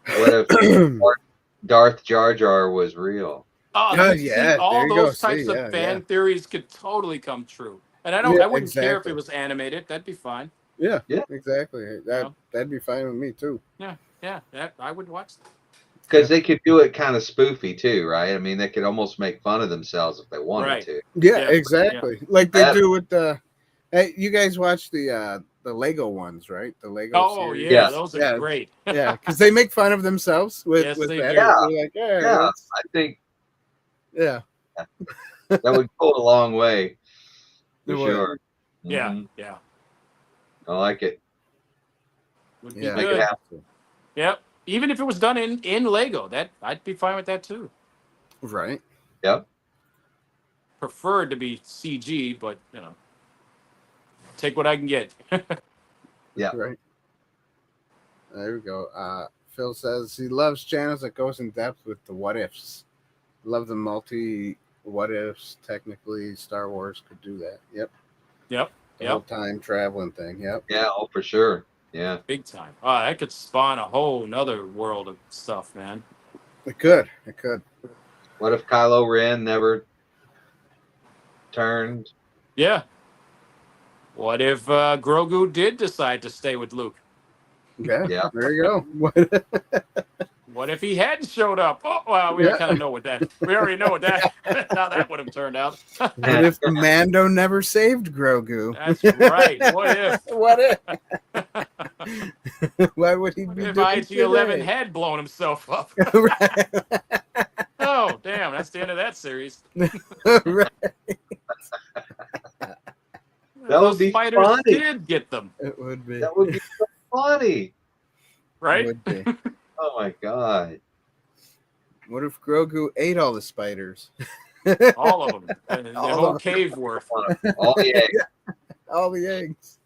What if Darth Jar Jar was real? Oh, yeah. All those types of fan theories could totally come true. And I wouldn't care if it was animated. That'd be fine. Yeah. Exactly. That'd be fine with me too. Yeah. I would watch that. Because they could do it kind of spoofy too, right? I mean, they could almost make fun of themselves if they wanted to. Yeah, exactly. Like they do with the. Hey, you guys watch the Lego ones, right? The Lego. Oh series. yeah, those are great. Yeah, because they make fun of themselves with Yes, with they that. do. They're like, Yeah, I think yeah, that would go a long way for It would. sure. Yeah, Mhm. yeah. I like it. Would be Yeah. Make it good. happen. Yep. Even if it was done in Lego, that I'd be fine with that too. right. Yep. Preferred to be CG, but take what I can get. Yeah. Right. There we go. Phil says he loves channels that goes in depth with the what ifs. Love the multi what ifs. Technically, Star Wars could do that. Yep. Yep. The whole time traveling thing. Yep. Yeah. Oh, for sure. Yeah. Big time. Oh, that could spawn a whole nother world of stuff, man. It could. It could. What if Kylo Ren never turned? Yeah. What if Grogu did decide to stay with Luke? Yeah. Yeah. There you go. What if he hadn't showed up? Oh, well, we kind of know what that. We already know what that. How that would have turned out. What if Mando never saved Grogu? That's right. What if? What if? Why would he What be if doing IG-11 today? had blown himself up? Right. Oh, damn! That's the end of that series. Right. That would Those be spiders funny. did get them, It would be. That would be so funny. right? Would be. Oh my god. What if Grogu ate all the spiders? All of them. And the All whole of them. cave worth. All the eggs. All the eggs.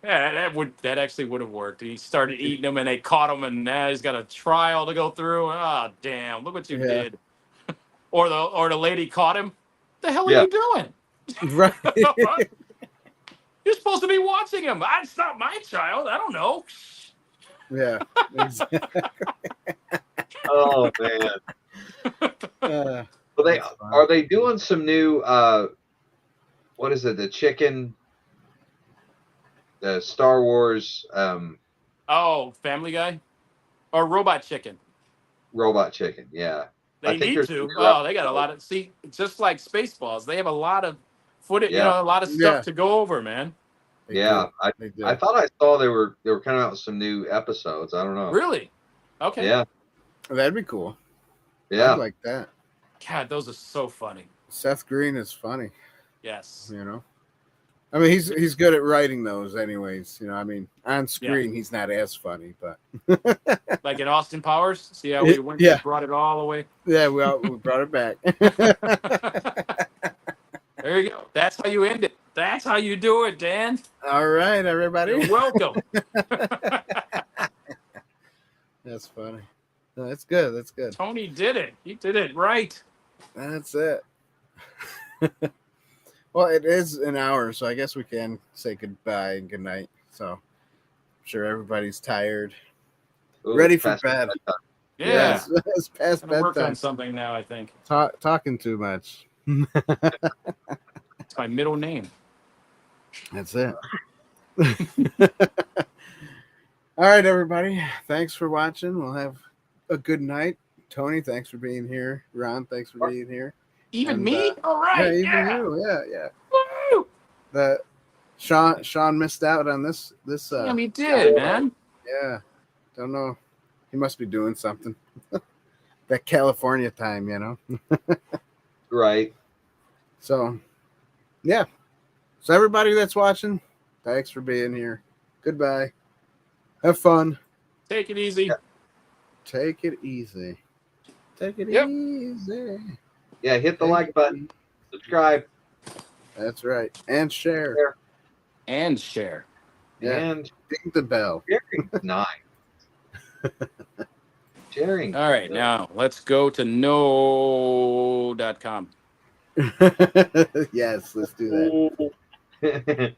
Yeah, that actually would have worked. He started eating them, and they caught him, and now he's got a trial to go through. Oh, damn! Look what you Yeah. did. Or the lady caught him. The hell are Yeah. you doing? Right. You're supposed to be watching him. It's not my child. I don't know. Yeah. Exactly. Oh man. Well, That's fine. are they doing some new what is it? The Star Wars Oh, Family Guy, or Robot Chicken. robot chicken. Yeah. I They think need there's to. some new Oh, they got a episodes. lot of just like Spaceballs. They have a lot of footage. Yeah. A lot of stuff Yeah. to go over, man. They Yeah. do. They do. I thought I saw they were coming out with some new episodes. I don't know. Really? Okay. Yeah. That'd be cool. Yeah. I'd like that. God, those are so funny. Seth Green is funny. Yes. You know. I mean, he's good at writing those, anyways. You know, I mean, on screen he's not as funny, but Like in Austin Powers. See how we went Yeah. brought it all the way. yeah, we brought it back. There you go. That's how you end it. That's how you do it, Dan. All right, everybody. You're welcome. That's funny. No, that's good. That's good. Tony did it. He did it right. That's it. Well, it is an hour, so I guess we can say goodbye and good night. So I'm sure everybody's tired. Ooh, Ready for past bed. bedtime. Yeah. It's past I'm gonna work bedtime. on something now, I think. Talking too much. It's my middle name. That's it. All right, everybody. Thanks for watching. We'll have a good night. Tony, thanks for being here. Ron, thanks for being here. Even And, me? All right. Yeah, even you. Yeah. Woo! The Sean missed out on this. Damn, he did, man. Yeah. Don't know. He must be doing something. That California time, you know. Right. So, yeah. So everybody that's watching, thanks for being here. Goodbye. Have fun. Take it easy. Take it easy. Take it Yep. easy. Yeah, hit the like button. Subscribe. That's right. And share. And share. Yeah. And Ding the bell. sharing's nice. Sharing. All right, now let's go to no.com. Yes, let's do that.